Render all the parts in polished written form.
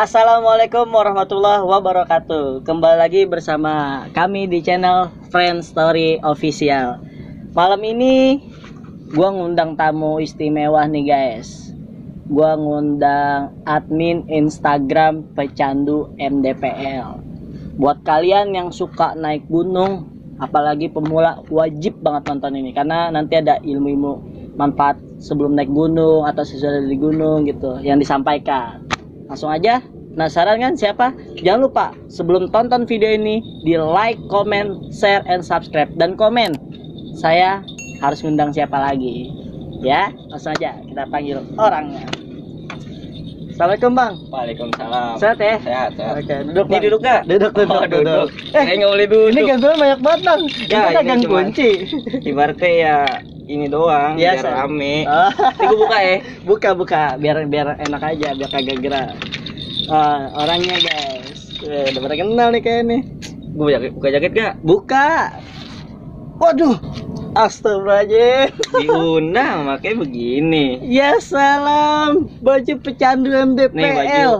Assalamualaikum warahmatullahi wabarakatuh. Kembali lagi bersama kami di channel Friend Story Official. Malam ini gua ngundang tamu istimewa nih guys. Gua ngundang admin Instagram Pecandu MDPL. Buat kalian yang suka naik gunung, apalagi pemula, wajib banget nonton ini karena nanti ada ilmu-ilmu manfaat sebelum naik gunung atau sesudah di gunung gitu yang disampaikan. Langsung aja, penasaran kan siapa? Jangan lupa sebelum tonton video ini di like, comment, share, and subscribe, dan komen saya harus ngundang siapa lagi. Ya, langsung aja kita panggil orangnya. Assalamualaikum Bang. Waalaikumsalam. Sehat ya? Sehat. Oke, duduk. Ini duduk gak? Duduk. Duduk. Nggak boleh duduk. Ini gangguan banyak banget Bang. Ya, Kita gang cuma kunci. Ibaratnya ya ini doang, Biasa. biar rame. Oh. Ini gue buka ya. Buka, biar enak aja, biar kagak gerak. Orangnya guys, udah pada kenal nih kayak nih. Gue buka jaket gak? Buka. Waduh, astagfirullahaladzim. Diundang makanya begini. Ya salam, baju Pecandu MDPL. Nih baju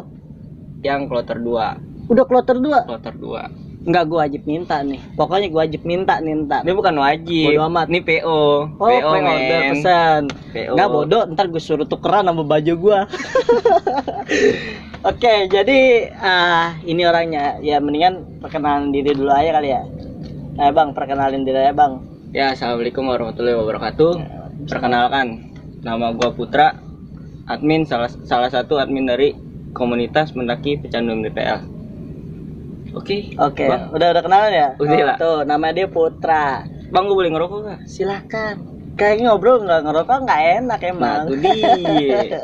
yang kloter 2. Udah kloter 2? Kloter 2. Enggak, gua wajib minta nih. Pokoknya gua wajib minta nih ntar. Ini bukan wajib. Bodo amat. Ini PO. Oh, PO udah men. pesan. PO. Enggak bodoh, ntar gue suruh tukeran sama baju gua. Oke, jadi ini orangnya. Ya mendingan perkenalan diri dulu aja kali ya. Bang, perkenalin diri aja Bang. Ya, assalamualaikum warahmatullahi wabarakatuh. Perkenalkan, nama gua Putra, admin salah satu admin dari komunitas pendaki Pecandu MDPL. Oke, Bang. Udah kenalan ya? Udah lah. Tuh, nama dia Putra. Bang, gue boleh ngerokok gak? Silakan. Kayak ngobrol nggak ngerokok nggak enak Nah, emang. tuh dia.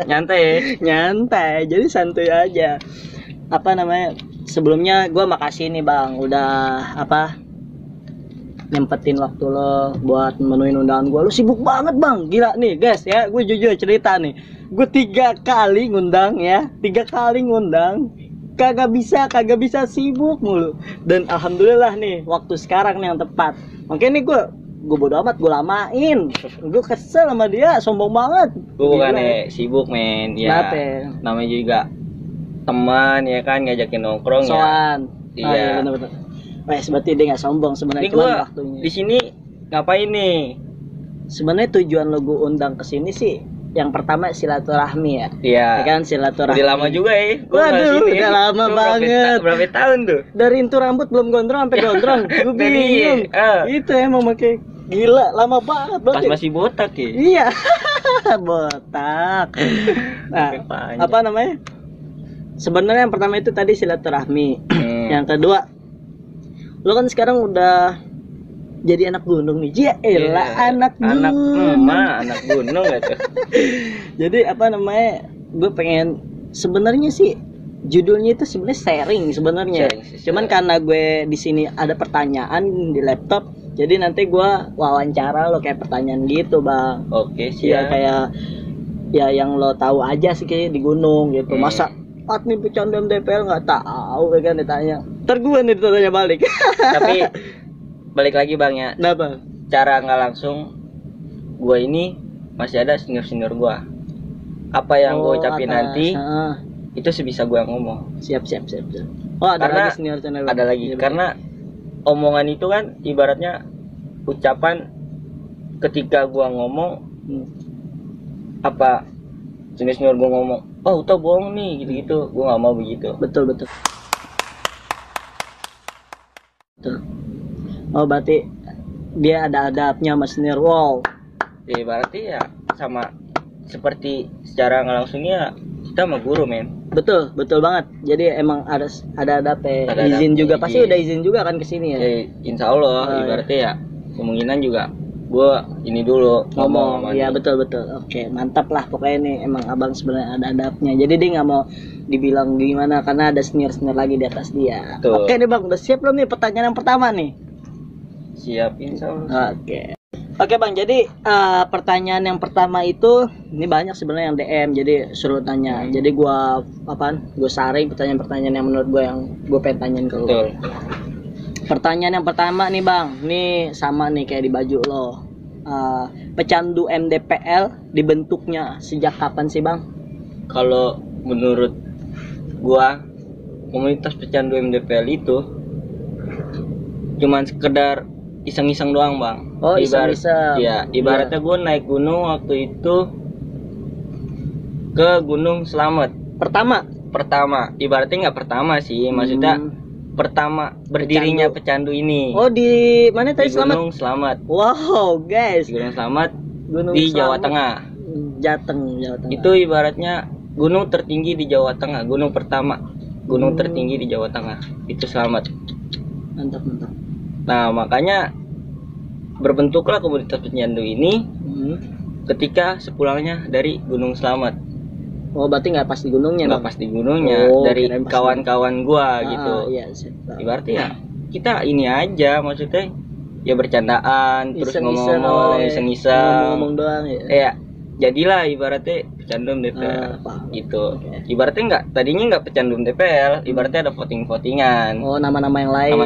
Nyantai ya? Nyantai, jadi santuy aja. Apa namanya? Sebelumnya gue makasih nih Bang, udah nyempetin waktu lo buat memenuhi undangan gue. Lo sibuk banget Bang, gila nih guys ya. Gue jujur cerita nih, gue 3 kali ngundang ya, 3 kali ngundang. Kagak bisa, sibuk mulu. Dan alhamdulillah nih waktu sekarang nih yang tepat. Makanya nih gue bodo amat, gue lamain. Gue kesel sama dia, sombong banget. Gue bukannya sibuk men, ya. Kenapa? Namanya juga teman ya kan, ngajakin nongkrong Soan. ya. Iya benar-benar. Wes berarti dia nggak sombong sebenarnya, Ini cuma gue waktunya. di sini ngapain nih? Sebenarnya tujuan lo gue undang ke sini sih, yang pertama silaturahmi ya. Iya. Ya kan, silaturahmi. Udah lama juga ya. Waduh, udah lama banget. Berapa tahun tuh? Dari intu rambut belum gondrong sampai gondrong. Gue bingung. Itu emang pakai gila, lama banget Pas berarti. masih botak ya. Iya. Botak. Nah, apa namanya? Sebenarnya yang pertama itu tadi silaturahmi. Yang kedua, lo kan sekarang udah jadi anak gunung nih. Yaelah, anak gunung. Anak gunung gak tuh? Jadi apa namanya? Gue pengen sebenarnya sih judulnya itu sebenarnya sharing sebenarnya. Cuman karena gue di sini ada pertanyaan di laptop, jadi nanti gue wawancara lo kayak pertanyaan gitu, Bang. Oke, Ya siap. kayak ya yang lo tahu aja sih kayak di gunung gitu. Masa admin Pecandu MDPL nggak tahu kan ditanya. Ntar gue nih ditanya balik. Tapi balik lagi Bang ya. Kenapa? Cara nggak langsung gue ini masih ada senior gue. Apa yang gue ucapin nanti itu sebisa gue ngomong. Siap. Oh, ada Karena lagi senior channel. Ada lagi Iya, karena omongan itu kan ibaratnya ucapan ketika gue ngomong apa senior gue ngomong, oh tau bohong nih gitu-gitu, gue nggak mau begitu. Betul. Oh, berarti dia ada adabnya sama senior. Wow. Ya berarti ya sama seperti secara nggak langsungnya kita sama guru men. Betul banget. Jadi emang ada adabnya. Ada Izin adabnya, juga izin. pasti udah izin juga kan ke sini ya. Ya insya Allah ibaratnya ya kemungkinan juga gue ini dulu ngomong. Iya betul. Oke, mantap lah pokoknya ini emang abang sebenarnya ada adabnya. Jadi dia nggak mau dibilang gimana karena ada senior lagi di atas dia. Betul. Oke nih Bang, udah siap belum nih pertanyaan yang pertama nih? Siap insya Allah. Oke Bang, jadi pertanyaan yang pertama itu ini banyak sebenarnya yang DM, jadi suruh tanya. Jadi gue saring pertanyaan-pertanyaan yang menurut gue yang gue pengen tanyain ke lo. Betul. Pertanyaan yang pertama nih Bang, nih sama nih kayak di baju lo. Pecandu MDPL dibentuknya sejak kapan sih Bang? Kalau menurut gua komunitas pecandu MDPL itu cuman sekedar iseng-iseng doang, Bang. Oh, iseng-iseng. Iya, ibaratnya gua naik gunung waktu itu ke Gunung Slamet. Pertama, ibaratnya nggak pertama sih, maksudnya pertama berdirinya pecandu ini. Oh, di mana tadi di Gunung Slamet. Wow, guys. Gunung Slamet Gunung di Slamet. Jawa Tengah. Jateng. Itu ibaratnya gunung tertinggi di Jawa Tengah, gunung pertama, gunung tertinggi di Jawa Tengah. Itu Slamet. Mantap. Nah, makanya berbentuklah komunitas pecandu ini ketika sepulangnya dari Gunung Slamet. Oh, berarti nggak pas di gunungnya? Nggak pas di gunungnya, dari kawan-kawan gua gitu. Iya, ibaratnya ya kita ini aja, maksudnya ya bercandaan, terus ngomong iseng-iseng doang ya. Ya, jadilah ibaratnya pecandu MDPL gitu. Ibaratnya tadinya nggak pecandu MDPL, ibaratnya ada voting-votingan. Oh, nama-nama yang lain.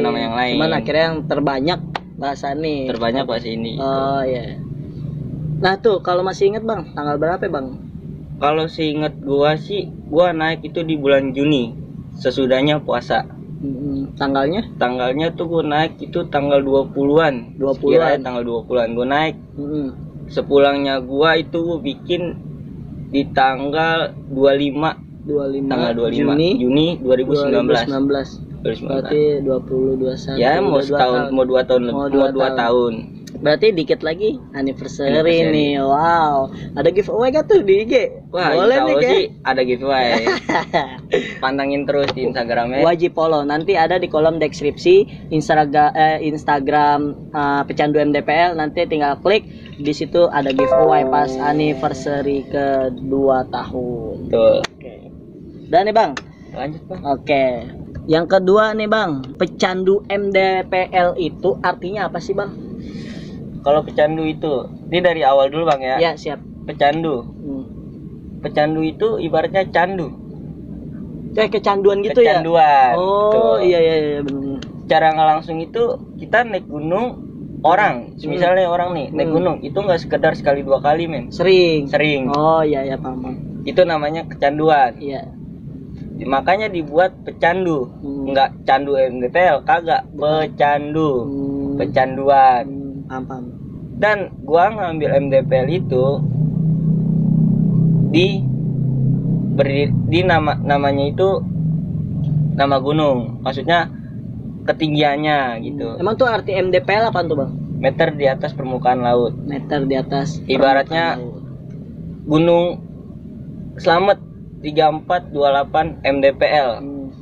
Cuman akhirnya yang terbanyak bahasa ini. Oh iya. Nah tuh, kalau masih inget Bang, tanggal berapa Bang? Kalau seinget gua sih, gua naik itu di bulan Juni, sesudahnya puasa. Tanggalnya tuh gua naik itu tanggal 20-an. Tanggal 20-an gua naik. Sepulangnya gua itu gua bikin di tanggal 25 tanggal 25 Juni 2019. Berarti 20 21. Ya, mau 2 tahun. Berarti dikit lagi anniversary nih. Wow. Ada giveaway gak tuh di IG? Wah, boleh nih sih ada giveaway. Pantangin terus di Instagramnya. Wajib follow. Nanti ada di kolom deskripsi Instagram Pecandu MDPL. Nanti tinggal klik, di situ ada giveaway pas anniversary ke 2 tahun. Betul. Oke. Dan nih Bang. Lanjut Bang. Oke. Yang kedua nih Bang, pecandu MDPL itu artinya apa sih Bang? Kalau pecandu itu, ini dari awal dulu Bang ya. Ya, siap. Pecandu. Pecandu itu ibaratnya candu. Kayak kecanduan gitu ya? Kecanduan. Oh, iya benar. Cara nggak langsung itu kita naik gunung orang, misalnya orang nih naik gunung, itu nggak sekedar sekali 2 kali men. Sering. Oh iya paham. Itu namanya kecanduan. Iya. Makanya dibuat pecandu, nggak candu MDPL, kagak, pecandu, pecanduan. Paham. Dan gua ngambil MDPL itu di namanya itu nama gunung, maksudnya ketinggiannya gitu. Emang tuh arti MDPL apa tuh Bang? Meter di atas permukaan laut. Meter di atas. Ibaratnya Gunung Slamet 3428 MDPL.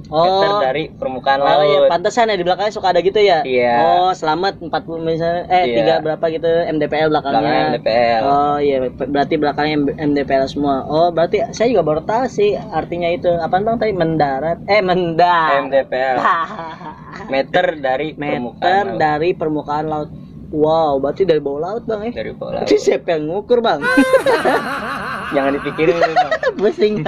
Meter dari permukaan laut. Oh iya, pantesan ya di belakangnya suka ada gitu ya. Iya. Oh, Slamet 40 misalnya 3 berapa gitu MDPL belakangnya. MDPL. Oh iya, berarti belakangnya MDPL semua. Oh, berarti saya juga baru tahu sih artinya itu. Apaan Bang tadi? Mendarat. MDPL. Meter dari permukaan laut. Wow, berarti dari bawah laut Bang ya? Dari bawah laut. Itu siapa yang ngukur Bang? Jangan dipikirin Bang. Pusing.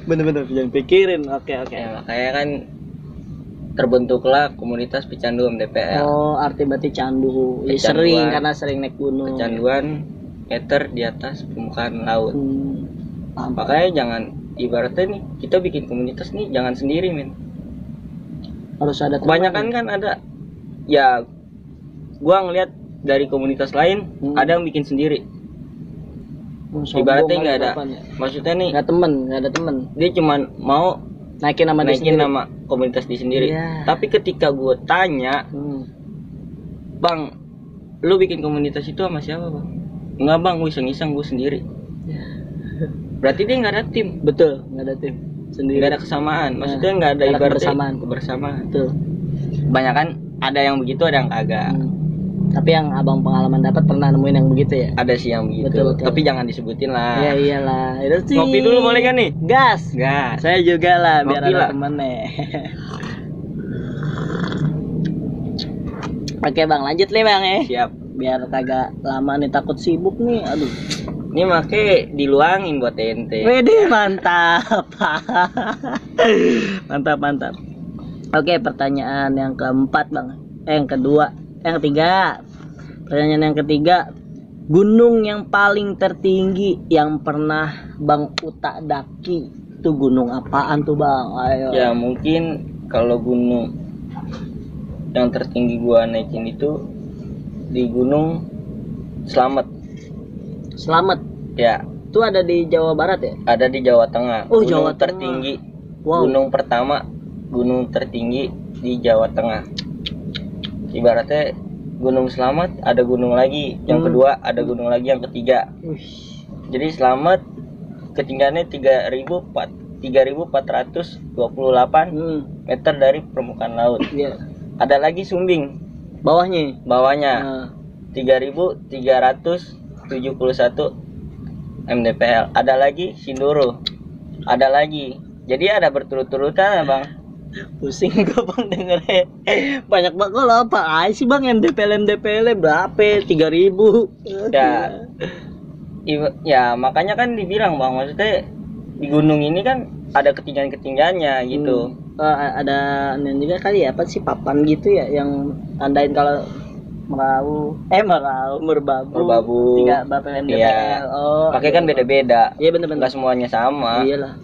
Bener-bener jangan pikirin. Oke. Ya, makanya kan terbentuklah komunitas pecandu MDPL. Oh, arti berarti candu. Ya, sering karena sering naik gunung. Kecanduan meter di atas permukaan laut. Makanya jangan, ibaratnya nih kita bikin komunitas nih jangan sendiri men. Harus ada teman. Kebanyakan kan ada. Ya, gua ngeliat dari komunitas lain ada yang bikin sendiri. Ibaratnya nggak ada, maksudnya nih nggak ada temen, dia cuman mau naikin nama komunitas dia sendiri. Tapi ketika gue tanya, Bang, lu bikin komunitas itu sama siapa Bang? Enggak Bang, gue iseng-iseng gue sendiri. Berarti dia nggak ada tim. Betul, nggak ada tim sendiri, nggak ada kesamaan, maksudnya nggak ada ibaratnya kebersamaan. Betul. Kebanyakan ada yang begitu, ada yang kagak. Tapi yang abang pengalaman dapat pernah nemuin yang begitu ya? Ada sih yang begitu. Betul. Tapi jangan disebutin lah. Ya iyalah. Itu sih. Ngopi dulu boleh kan nih? Gas. Saya juga lah biar ada temennya. Oke Bang, lanjut nih Bang ya. Siap. Biar kagak lama nih, takut sibuk nih. Aduh. Ini make diluangin buat ente. Wede, mantap. mantap. Oke, pertanyaan yang keempat Bang. Yang ketiga. Pertanyaan yang ketiga, gunung yang paling tertinggi yang pernah Bang Uta daki itu gunung apaan tuh bang? Ayo. Ya mungkin kalau gunung yang tertinggi gua naikin itu di Gunung Slamet. Selamat. Ya, Itu ada di Jawa Barat ya? ada di Jawa Tengah. Oh, Gunung Jawa Tengah. tertinggi. Wow. Gunung pertama, gunung tertinggi di Jawa Tengah. Ibaratnya Gunung Slamet ada gunung lagi, yang kedua ada gunung lagi, yang ketiga. Wih. Jadi Slamet ketinggiannya 3.428 meter dari permukaan laut. Iya. Ada lagi Sumbing, Bawahnya. bawahnya Nah, 3.371 mdpl. Ada lagi Sindoro, ada lagi. Jadi ada berturut-turutan bang. pusing gue bang dengernya. Banyak banget. Kalau apa aja sih bang MDPL berapa? 3.000. Ya, ya makanya kan dibilang bang, maksudnya di gunung ini kan ada ketinggian-ketinggiannya gitu. Ada ini juga kali ya, apa sih papan gitu ya yang tandain kalau merbabu 3 berapa MDPL. Iya. Oh, Pakai kan beda-beda. Iya bener-bener. Enggak semuanya sama. Iyalah.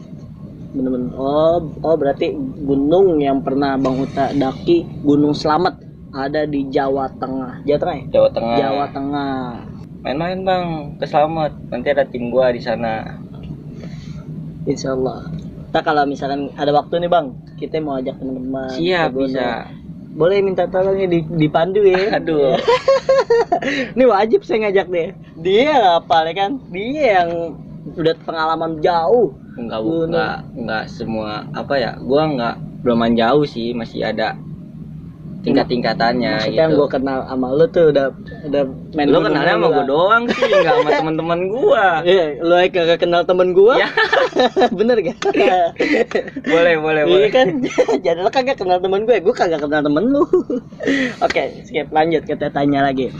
Bener-bener. Oh berarti gunung yang pernah Bang Huta daki, Gunung Slamet, ada di Jawa Tengah. Jawa Tengah ya? Jawa Tengah. Jawa Tengah. Main-main bang ke Slamet. Nanti ada tim gua di sana. Insya Allah. Nah kalau misalkan ada waktu nih bang, kita mau ajak teman-teman. Siap, ke gunung. bisa. Boleh minta tolongnya dipandu ya. Aduh. Ini wajib saya ngajak deh. Dia apa ya kan? Dia yang udah pengalaman jauh. Enggak semua apa ya? Gua belum jauh sih, masih ada tingkat-tingkatannya Maksudnya gitu. yang gue kenal sama lu tuh udah main Lu gunung kenalnya sama juga. gua doang sih, enggak sama teman-teman gua. Iya, lu aja kagak kenal temen gua. Ya. Bener gak? Boleh. Iya kan? Jadi lu kagak kenal temen gue kagak kenal temen lu. Oke, skip, lanjut kita tanya lagi.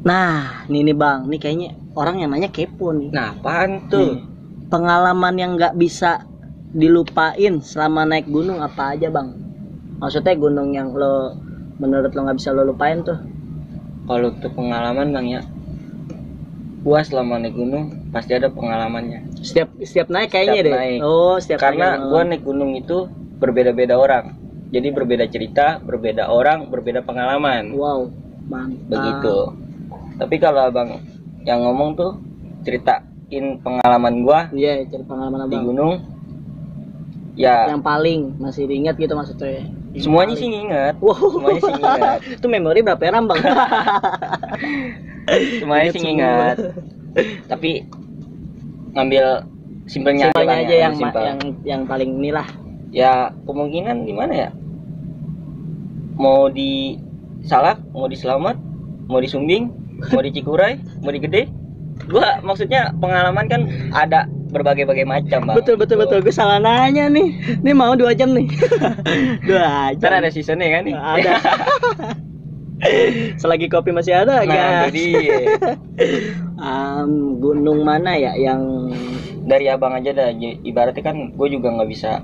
Nah, nih bang, nih kayaknya orang yang nanya kepo nih. Nah, apaan tuh? Nih, pengalaman yang nggak bisa dilupain selama naik gunung apa aja bang? Maksudnya gunung yang menurut lo nggak bisa lo lupain tuh? Kalau untuk pengalaman bang ya, gua selama naik gunung pasti ada pengalamannya. Setiap naik kayaknya Setiap deh. naik. Oh, setiap Karena naik. gua naik gunung itu berbeda-beda orang. Jadi berbeda cerita, berbeda orang, berbeda pengalaman. Wow, mantap. Begitu. Tapi kalau abang yang ngomong tuh ceritain pengalaman gua Iya, cari pengalaman di abang. gunung. Ya, Yang paling masih diingat gitu maksudnya. Yang semuanya paling. sih nginget. Wow. Semuanya sih nginget. Itu memori berapa ram bang? Semuanya Ingat sih semua. nginget. Tapi ngambil simpelnya Simpelnya Bang, aja yang simpel. yang paling inilah. Ya kemungkinan di mana ya? Mau di Salak, mau di Slamet, mau di Sumbing, mau di Cikuray, mau di Gede. Gua maksudnya pengalaman kan ada berbagai-bagai macam bang. Betul. Gue salah nanya nih. Ini mau 2 jam nih. 2 jam. Ntar ada seasonnya kan nih. Ada. Selagi kopi masih ada, Nah, guys. itu dia. Gunung mana ya yang Dari abang aja dah. Ibaratnya kan gue juga nggak bisa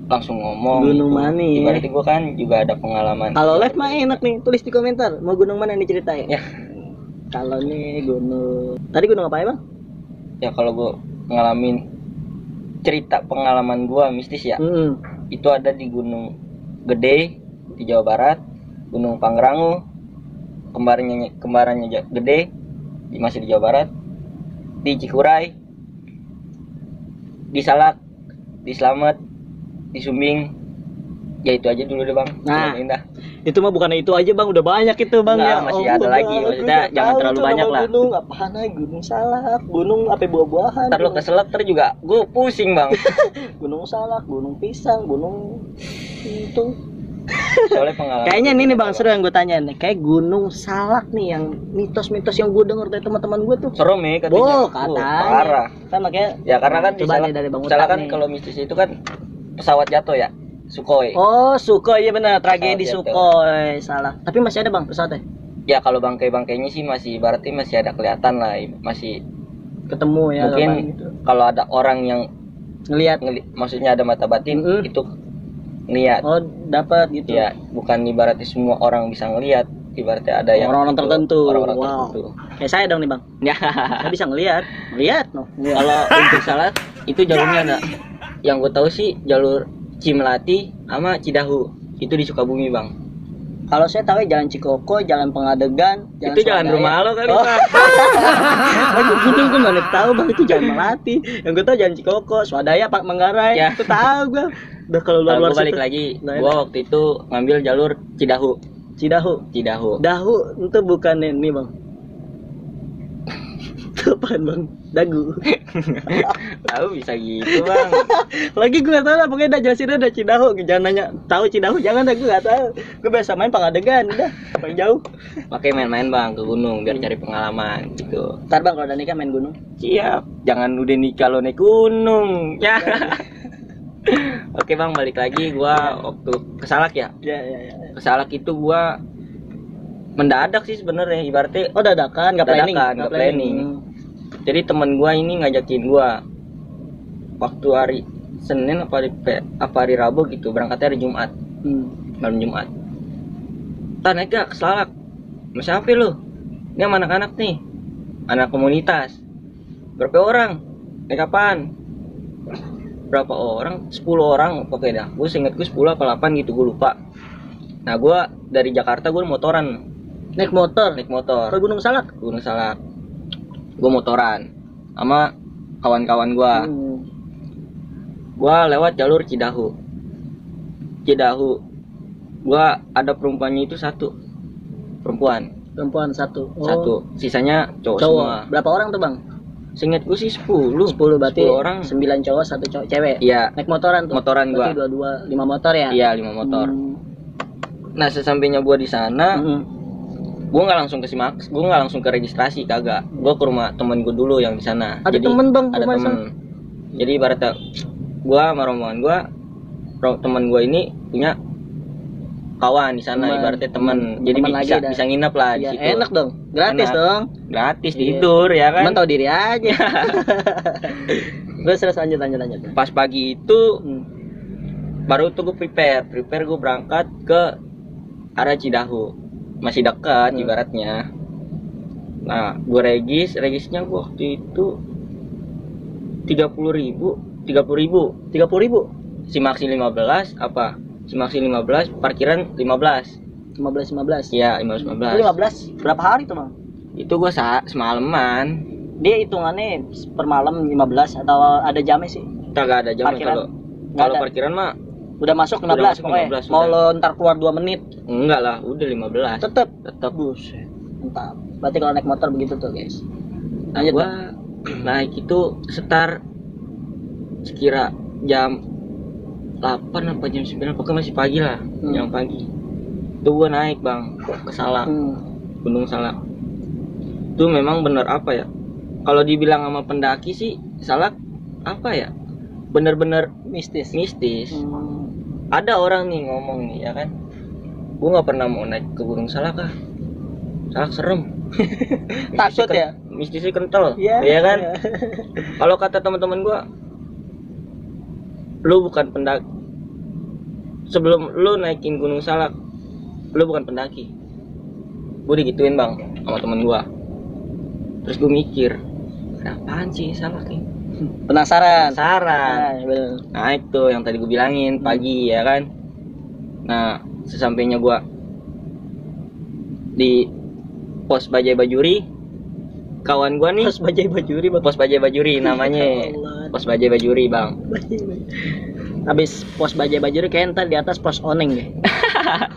langsung ngomong. Gunung gitu. mana ya? Ibaratnya gue kan juga ada pengalaman. kalau live mah enak nih, tulis di komentar mau gunung mana nih ceritain. Ya. Kalau nih gunung. Tadi gunung apa ya, Bang? Ya kalau gue ngalamin cerita pengalaman gue mistis ya. Itu ada di Gunung Gede di Jawa Barat, Gunung Pangrango, kembarannya Gede masih di Jawa Barat, di Cikuray, di Salak, di Slamet, di Sumbing. Ya itu aja dulu deh bang. Nah, indah. Itu mah bukan itu aja bang, udah banyak itu bang. Enggak, ya masih Allah, ada lagi. Bang. Maksudnya Aku jangan tahu terlalu tuh banyak nama lah. Gunung apaan aja, Gunung Salak, gunung apa buah-buahan. Ntar lu keselak ntar juga gue pusing bang. Gunung Salak, gunung pisang, gunung itu. Soalnya pengalaman. Kayaknya ini nih bang, seru yang gue tanya nih. Kayak Gunung Salak nih yang mitos-mitos yang gue denger dari teman-teman gue tuh. serem ya katanya. Katanya. Parah. Kan makanya. Ya karena kan di Coba Salak, nih dari Bang Salak Uta kan nih. kalau mistis itu kan pesawat jatuh ya, Sukhoi. Oh, Sukhoi, iya benar, tragedi Pesawat jatuh. Sukhoi, salah. Tapi masih ada bang pesawatnya. Ya kalau bangkai-bangkainya sih masih berarti masih ada kelihatan lah, masih Ketemu ya. mungkin kapan gitu. kalau ada orang yang Ngelihat. maksudnya ada mata batin Mm-mm. itu ngeliat. Oh, dapat gitu. Ya bukan ibaratnya semua orang bisa ngelihat, ibaratnya ada yang Orang-orang itu, tertentu. orang-orang Wow. tertentu. Kayak saya dong nih bang. Ya Saya bisa ngelihat. Lihat no. kalau untuk salat itu jalurnya ada Yang gue tahu sih jalur Cimelati sama Cidahu. Itu di Sukabumi, Bang. Kalau saya tahu Jalan Cikoko, Jalan Pengadegan, Itu jalan Swadaya. rumah lo kali, Oh. Bang. Aku gini gue mana tahu Bang itu Jalan Melati. Yang gue tahu Jalan Cikoko, Swadaya, Pak Manggarai. Ya. Itu tahu gue. Udah kalau Kalau luar gue balik situ. lagi, Nah, gue waktu itu ngambil jalur Cidahu. Cidahu. Dahu itu bukan ini Bang. Itu apaan Bang? Dagu. Tahu bisa gitu, Bang. Lagi gue gak tahu lah, pokoknya udah jelasin udah Cidahu. Jangan nanya tahu Cidahu, jangan dah, gue gak tahu. Gue biasa main Pengadegan, udah paling jauh. Pakai main-main, Bang, ke gunung biar cari pengalaman gitu. Ntar Bang kalau udah nikah main gunung. Siap. Jangan udah nikah lo naik gunung. Ya. Oke, Bang, balik lagi gua waktu ke Salak ya. Ya. Ke Salak itu gua mendadak sih sebenarnya, ibaratnya. Oh dadakan, nggak planning. Dadakan, nggak planning. Jadi temen gua ini ngajakin gua waktu hari Senin apa hari Rabu gitu, berangkatnya hari Jumat. Malam Jumat. Ntar naik gak ke Salak? Sama siapa lu? Ini sama anak-anak nih. Anak komunitas. Berapa orang? Naik kapan? Berapa orang? 10 orang pokoknya dah. Gue seinget gue 10 apa 8 gitu, gue lupa. Nah gue dari Jakarta gue motoran. Naik motor Ke ke Gunung Salak. Gunung Salak. Gue motoran sama kawan-kawan gue. Gue lewat jalur Cidahu. Gue ada perempuannya itu satu. Perempuan Satu. Oh. satu. Sisanya cowok semua. Berapa orang tuh Bang? Seinget gue sih 10 berarti 10 orang. 9 cowok 1 cowok cewek. Iya. Naik motoran tuh. Motoran berarti gua. 5 motor ya? Iya, 5 motor. Nah, sesampainya gua di sana, gua nggak langsung ke Simax, gua nggak langsung ke registrasi, kagak. Gua ke rumah temen gua dulu yang di sana. Ada temen Bang, ada rumah temen. sana? Jadi ibaratnya gua sama rombongan gua, temen gua ini punya kawan di sana, ibaratnya temen. Jadi temen bisa nginep lah di Iya, situ. enak dong. Gratis Enak. dong. Gratis Iya. tidur ya kan. Cuman tahu diri aja. Terus lanjut. Pas pagi itu baru tuh gue prepare gue berangkat ke arah Cidahu, masih dekat ibaratnya. Nah gue regisnya gue waktu itu 30.000 Simaksi 15 apa Simaksi 15 parkiran 15 ya 15 berapa hari tuh Bang? itu gue semalaman. Dia hitungannya per malam 15 atau ada jamnya sih? Kagak ada jam Parkiran? kalau parkiran mah Udah masuk 15 Udah masuk pokoknya. 15, Mau udah. lo ntar keluar 2 menit. enggak lah, udah 15 Tetep. tetap. Buset. Mantap. Berarti kalau naik motor begitu tuh, guys. Nah, Lanjut, gua naik itu sekitar sekira jam 8 apa jam 9, pokoknya masih pagi lah, jam pagi. Itu gua naik Bang ke Salak, Gunung Salak. Itu memang bener apa ya? Kalau dibilang sama pendaki sih Salak apa ya? Bener-bener mistis. Ada orang nih ngomong nih ya kan, gua nggak pernah mau naik ke Gunung Salak ah. Salak serem. Takut ya? Mistisnya kental, Iya. ya kan? Kalau kata teman-teman gua, lu bukan pendaki. Sebelum lu naikin Gunung Salak, lu bukan pendaki. Gue digituin Bang sama temen gua. Terus gue mikir, ada apaan sih Salak ini? Penasaran. Bener. Naik tuh yang tadi gue bilangin pagi ya kan. Nah sesampainya gue di pos Bajai Bajuri, kawan gue nih pos Bajai Bajuri namanya. Pos Bajai Bajuri Bang. Habis pos Bajai Bajuri kayak ntar di atas pos Oneng deh.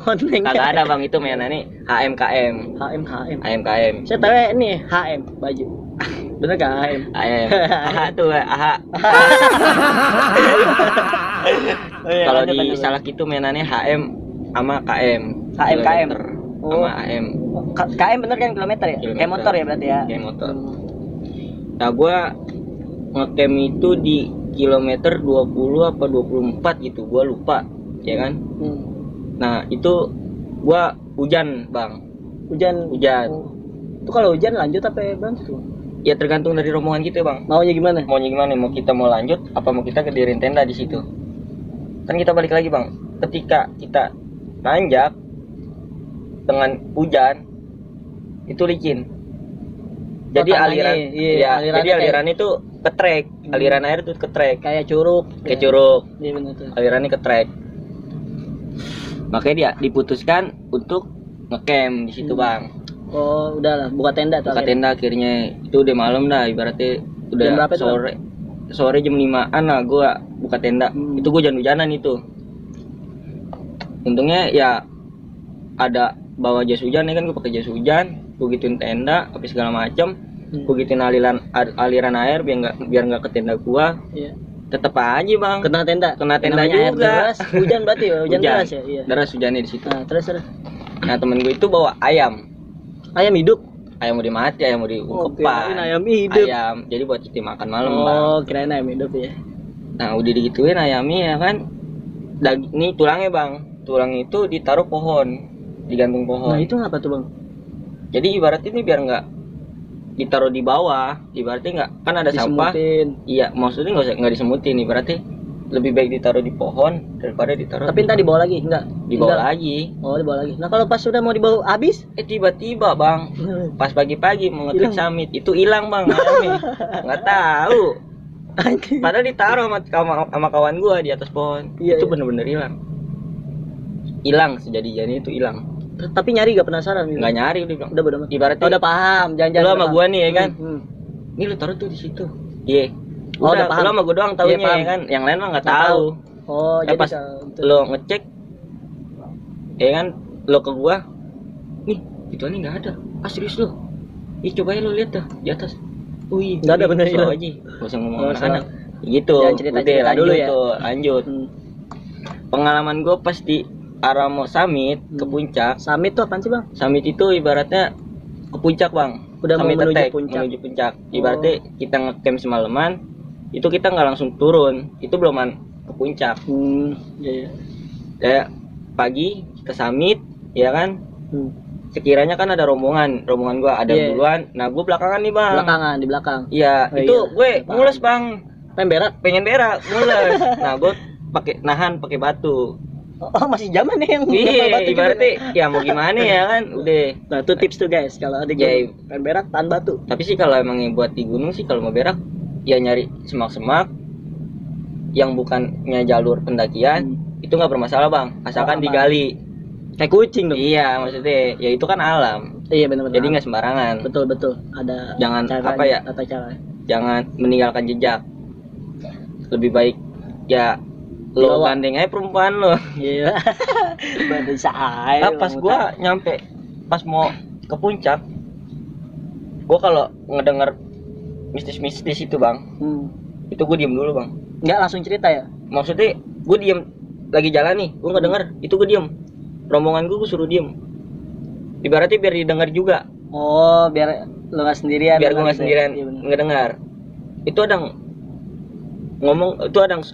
Oneng. Kagak ada Bang, itu mainan nih HMKM. HMKM. Saya tahu ini HM baju. Bener gak HM? HM. AHA tuh AHA. Kalau di Salak itu mainannya HM sama KM. HMKM. Sama AM. KM bener kan kilometer ya? Kayak motor ya berarti ya? Kayak motor. Nah gua ngecamp itu di kilometer 20 apa 24 gitu, gua lupa ya kan. Nah itu gua hujan Bang. Hujan. Itu kalau hujan lanjut apa ya Bang? Ya tergantung dari rombongan kita Bang. Maunya gimana? Mau kita mau lanjut apa mau kita kedirin tenda di situ. Kan kita balik lagi Bang. Ketika kita nanjak dengan hujan itu licin. Jadi aliran, jadi aliran itu ke trek, aliran air tuh ke trek, Kayak curug. kayak curug, Iya benar tuh. alirannya ke trek. Makanya dia diputuskan untuk ngecamp di situ bang. Oh, udahlah, buka tenda tuh. Buka tenda akhirnya, itu udah malam dah, ibaratnya udah Jam berapa itu, sore jam 5-an lah gua buka tenda. Itu gua hujan-hujanan itu. Untungnya ya ada bawa jas hujan ya kan, gua pakai jas hujan, gua gituin tenda, apa segala macam. Gua gituin aliran air biar nggak ke tenda gua. Iya. Tetep aja bang. Kena tenda Kena Air juga. deras, hujan berarti ya, hujan deras ya. Iya. Deras hujannya di situ. Nah, terus. Nah temen gue itu bawa ayam. Ayam hidup. Ayam mau dimati, ayam mau diungkepan. kirain ayam hidup. Ayam, jadi buat kita makan malam bang. Oh, kirain ayam hidup ya. Nah udah digituin ayamnya ya kan. Nih tulangnya bang. Tulang itu ditaruh pohon, digantung pohon. Nah, itu ngapa tuh, Bang? Jadi ibaratnya ini biar nggak ditaruh di bawah, ibaratnya nggak, kan ada sampah. Iya, maksudnya nggak disemutin, ibaratnya lebih baik ditaruh di pohon daripada ditaruh. Tapi entah dibawa lagi, enggak? Dibawa lagi. Oh, dibawa lagi. Nah, kalau pas sudah mau dibawa habis? Tiba-tiba bang, pas pagi-pagi mau nge-trek summit itu hilang bang ayamnya. Nggak tahu. Padahal ditaruh sama kawan gua di atas pohon. Iya, itu iya. bener-bener hilang sejadi-jadinya itu hilang. Tapi nyari gak penasaran gitu? Nggak nyari udah bilang. Udah bodo amat. Ibaratnya udah paham, jangan-jangan. lu sama gua nih ya kan. Ini Lu taruh tuh di situ. Iya. Oh, udah paham. Lu sama gua doang taunya Iya, paham. ya kan. Yang lain mah nggak Nggak tahu. Oh, jadi pas lu ngecek ya kan, lu ke gua, nih ituannya nggak ada. Ah serius lu? Ih coba ya lu lihat dah di atas. Wih, nggak ada bener so hilang. aja. Gak usah ngomong Oh, anak-anak. Gitu. Jangan cerita-cerita Udah, lanjut dulu ya. tuh, lanjut. Pengalaman gua pas di arah mau summit ke puncak. Summit tuh apaan sih, Bang? Summit itu ibaratnya ke puncak bang. Udah mau Summit menuju attack, puncak. menuju puncak. Ibaratnya kita ngecamp semalaman, itu kita nggak langsung turun, itu beloman ke puncak. Iya. Kayak pagi kita summit, ya kan? Sekiranya kan ada rombongan gua ada duluan. Nah gua belakangan nih bang. Belakangan, di belakang. Iya, Oh, itu iya. gue mules bang. Pengen berak, mules. Nah gua pakai batu. Oh, masih zaman nih yang Iya, batu ibaratnya ya mau gimana ya kan, udah. Nah, itu tips tuh guys, kalau ada Ya, pengen berak tahan batu. Tapi sih kalau emang buat di gunung sih kalau mau berak ya nyari semak-semak yang bukannya jalur pendakian, itu nggak bermasalah bang, asalkan digali. Kayak kucing dong. Iya, maksudnya ya itu kan alam. Iya benar-benar. Jadi nggak sembarangan. Betul. Ada Jangan caranya, apa ya? tata cara. Jangan meninggalkan jejak. Lebih baik ya lo Bawa. gandeng aja perempuan lo. Iya. Banding say. Nah, pas gua nyampe, pas mau ke puncak, gua kalau ngedenger mistis-mistis itu bang, itu gua diem dulu bang. Nggak langsung cerita ya? Maksudnya gua diem, lagi jalan nih, gua ngedenger, itu gua diem. Rombongan gua suruh diem. Ibaratnya biar didengar juga. Oh, biar lo nggak sendirian. Biar gua nggak sendirian Iya, ngedengar. Itu ada ngomong,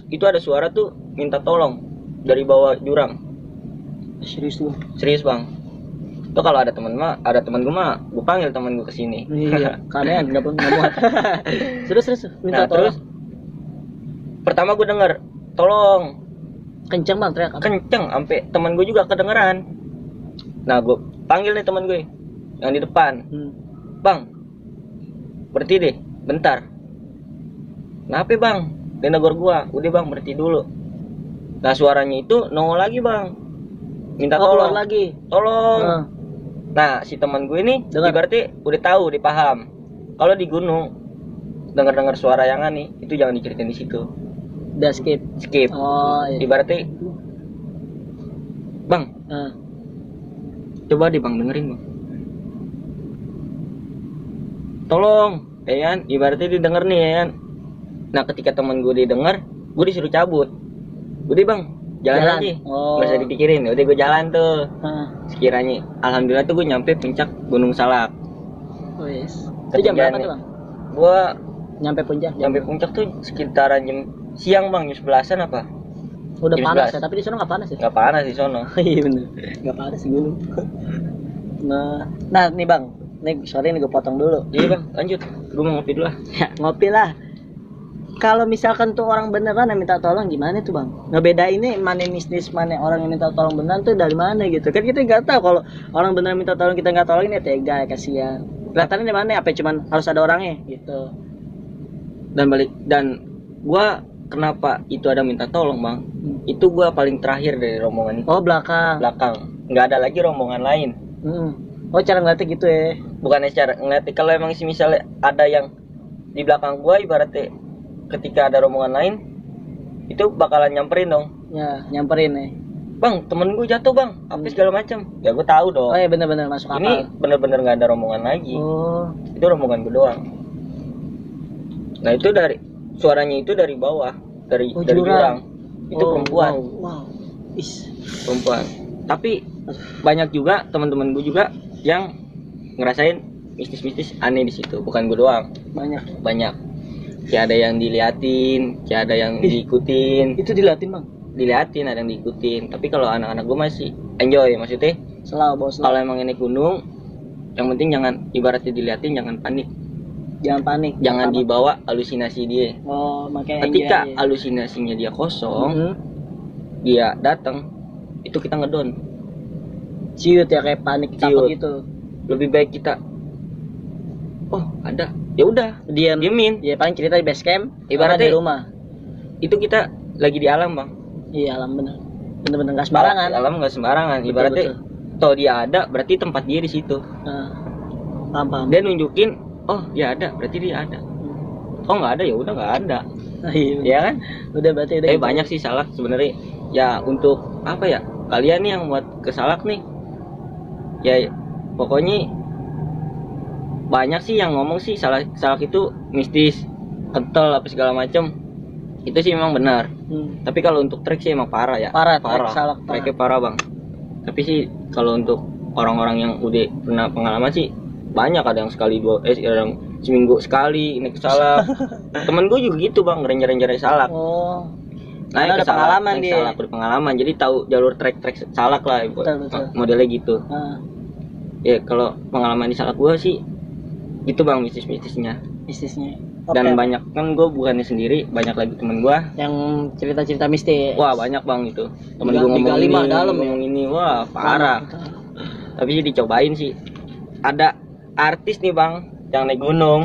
itu ada suara tuh minta tolong dari bawah jurang. Serius lu? Serius bang. Itu kalau ada teman gua mah gua panggil teman gua kesini. Iya. Keanehan nggak muat. Terus minta Nah, tolong. terus pertama gua denger tolong, Kenceng bang teriak. kenceng sampai teman gua juga kedengeran. Nah gua panggil nih teman gue yang di depan. Bang, berhenti deh bentar. Kenapa bang? Dia negor gua, udah bang berhenti dulu. Nah suaranya itu nongol lagi bang, minta tolong Keluar lagi. tolong. Nah si teman gue ini berarti udah tahu, udah paham. Kalau di gunung dengar suara yang aneh itu jangan diceritain di situ. Udah skip. Oh iya. Ibaratnya bang, coba deh bang dengerin bang, tolong, ya kan? Ibaratnya didengar nih ya kan. Nah ketika teman gue didengar, gue disuruh cabut. Udah bang, jalan aja, nggak usah dipikirin. Udah gue jalan tuh. Sekiranya, alhamdulillah tuh gue nyampe puncak Gunung Salak. Oh yes. Itu jam berapa tuh bang? Gue nyampe puncak tuh sekitaran jam siang bang, jam 11-an apa? Udah jam panas 11. ya, tapi di sana nggak panas ya? Nggak panas di sono. Iya bener, nggak panas di gunung. Nah nih bang, sorry nih gue potong dulu. Iya bang, lanjut. Gue mau ngopi dulu lah. Ya, ngopi lah. Kalau misalkan tuh orang beneran yang minta tolong gimana tuh bang? Ngebedainnya mana mistis, mana orang yang minta tolong beneran tuh dari mana gitu? Kan kita nggak tahu kalau orang beneran minta tolong kita nggak tolongin ya tega ya kasihan. Kelihatannya di mana? Apa cuman harus ada orangnya gitu? dan gua kenapa itu ada minta tolong bang, itu gua paling terakhir dari rombongan itu. Oh, belakang. Nggak ada lagi rombongan lain. Oh, cara ngeliatnya gitu ya. Bukan secara ngeliat, kalau emang sih misalnya ada yang di belakang gua, ibaratnya ketika ada rombongan lain itu bakalan nyamperin dong. Ya, nyamperin nih. Bang, temen gue jatuh bang, apa segala macam. Ya gue tahu dong. Oh ya, benar-benar masuk akal. Ini bener-bener nggak ada rombongan lagi. Oh. Itu rombongan gue doang. Nah itu dari suaranya itu dari bawah, dari jurang. Itu perempuan. Wow. Perempuan. Tapi banyak juga teman-teman gue juga yang ngerasain mistis-mistis aneh di situ. Bukan gue doang. Banyak. Kayak ada yang diliatin, kayak ada yang diikutin. Itu diliatin bang? Diliatin, ada yang diikutin. Tapi kalau anak-anak gue masih enjoy, maksudnya selalu. Kalau emang ini gunung, yang penting jangan, ibaratnya diliatin, jangan panik. Jangan dibawa halusinasi dia. Oh, makanya ketika halusinasinya dia kosong, dia datang, itu kita ngedon. Ciut ya, kayak panik takut gitu. Lebih baik kita, oh ada, ya udah diemin. Ya paling cerita di base camp, ibaratnya di rumah. Itu kita lagi di alam bang. Iya, alam bener-bener nggak sembarangan. Alam nggak sembarangan. Ibaratnya toh dia ada, berarti tempat dia di situ. Paham. Dia nunjukin, oh dia ada, berarti dia ada. Oh nggak ada, ya udah nggak ada. Iya kan? Udah berarti udah. Gitu. Banyak sih Salak sebenarnya. Ya untuk apa ya? Kalian nih yang buat ke Salak nih. Ya pokoknya banyak sih yang ngomong sih Salak itu mistis, kental apa segala macam. Itu sih memang benar. Tapi kalau untuk trek sih emang parah ya. Parah. Treknya parah bang. Tapi sih kalau untuk orang-orang yang udah pernah pengalaman sih banyak, ada yang sekali ada yang seminggu sekali naik ke Salak. Temen gue juga gitu bang, ranger Salak. Oh. Naik ke Salak, berpengalaman. Jadi tahu jalur trek Salak lah. Betul. Modelnya gitu. Ya kalau pengalaman di Salak gue sih itu bang, mistisnya. Okay. Dan banyak kan, gue bukannya sendiri, banyak lagi temen gue yang cerita mistis. Wah banyak bang itu. Temen gue ngomong ini, wah parah. Tapi sih dicobain sih. Ada artis nih bang yang naik gunung.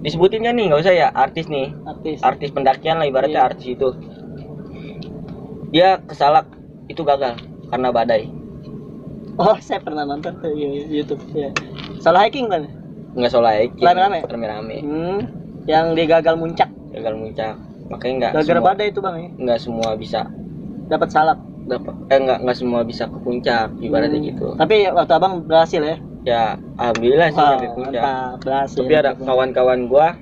Disebutin kan nih, nggak usah ya, artis nih. Artis pendakian lah ibaratnya. Artis itu dia ke Salak itu gagal karena badai. Oh, saya pernah nonton tuh YouTube ya. Solo hiking kan? Nggak solo hiking. Rame-rame. Yang dia gagal muncak. Makanya nggak. Gara-gara badai itu bang ya? Nggak semua bisa dapat Salak. Nggak semua bisa ke puncak ibaratnya gitu. Tapi waktu abang berhasil ya? Ya alhamdulillah sih sampai puncak. Berhasil. Tapi ada kawan-kawan gua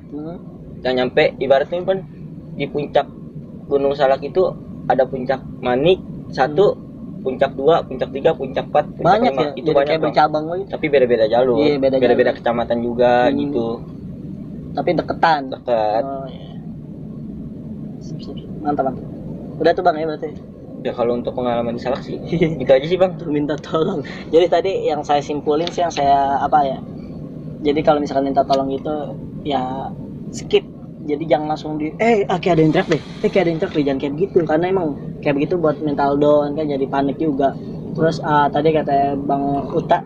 yang nyampe, ibaratnya kan di puncak Gunung Salak itu ada puncak Manik 1, puncak 2, puncak 3, puncak 4, puncak banyak 5. Ya? Itu banyak kayak bercabang gitu. Tapi beda-beda jalur. Iya, beda-beda kecamatan juga gitu. Tapi deketan. Oh iya. Mantap. Udah tuh bang ya berarti. Ya kalau untuk pengalaman di Salak sih gitu aja sih bang. Minta tolong. Jadi tadi yang saya simpulin sih, yang saya apa ya, jadi kalau misalkan minta tolong gitu ya skip. Jadi jangan langsung kayak ada yang teriak deh, kayak ada yang teriak deh, jangan kayak gitu. Karena emang kayak begitu buat mental down kan, jadi panik juga. Terus tadi kata Bang Uta,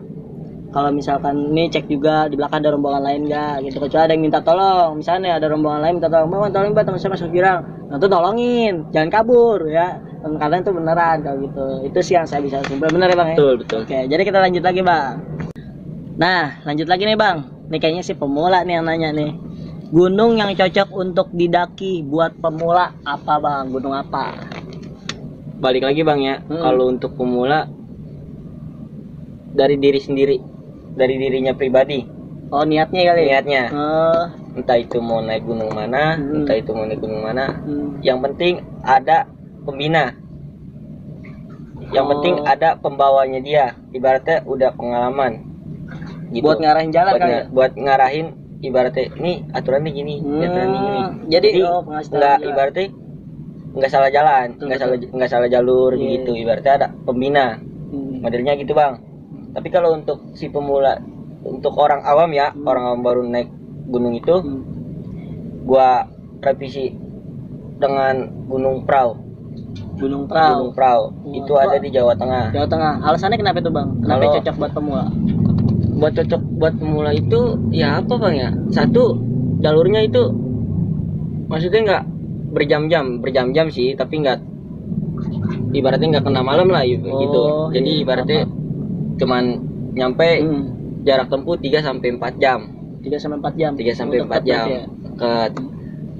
kalau misalkan nih cek juga di belakang ada rombongan lain nggak gitu. Kecuali ada yang minta tolong, misalnya ada rombongan lain minta tolong, mau tolong teman saya masuk jurang, nah tuh tolongin, jangan kabur ya. Dan kalian tuh beneran kalau gitu. Itu sih yang saya bisa simpulkan. Bener ya bang ya? Betul. Oke, jadi kita lanjut lagi bang. Nah lanjut lagi nih bang. Ini kayaknya sih pemula nih yang nanya nih. Gunung yang cocok untuk didaki buat pemula apa bang? Gunung apa? Balik lagi bang ya. Kalau untuk pemula dari diri sendiri, dari dirinya pribadi. Oh niatnya kali. Niatnya. Entah itu mau naik gunung mana, Yang penting ada pembina. Yang penting ada pembawanya dia. Ibaratnya udah pengalaman. Gitu. Buat ngarahin jalan kan? Buat ngarahin, ibaratnya ini aturannya gini, aturannya gini. Jadi nggak ibaratnya nggak salah jalan, nggak salah jalur gitu. Ibaratnya ada pembina. Modelnya gitu bang. Tapi kalau untuk si pemula, untuk orang awam ya, orang awam baru naik gunung itu, gua revisi dengan Gunung Prau. Itu ada di Jawa Tengah. Alasannya kenapa itu bang? Kenapa cocok buat pemula? Buat pemula itu ya apa bang ya? Satu, jalurnya itu maksudnya nggak berjam-jam sih, tapi nggak ibaratnya nggak kena malam lah gitu. Jadi iya, ibaratnya cuman nyampe jarak tempuh 3 sampai 4 jam. 3 sampai 4 jam. 3 sampai 4 jam. Ya.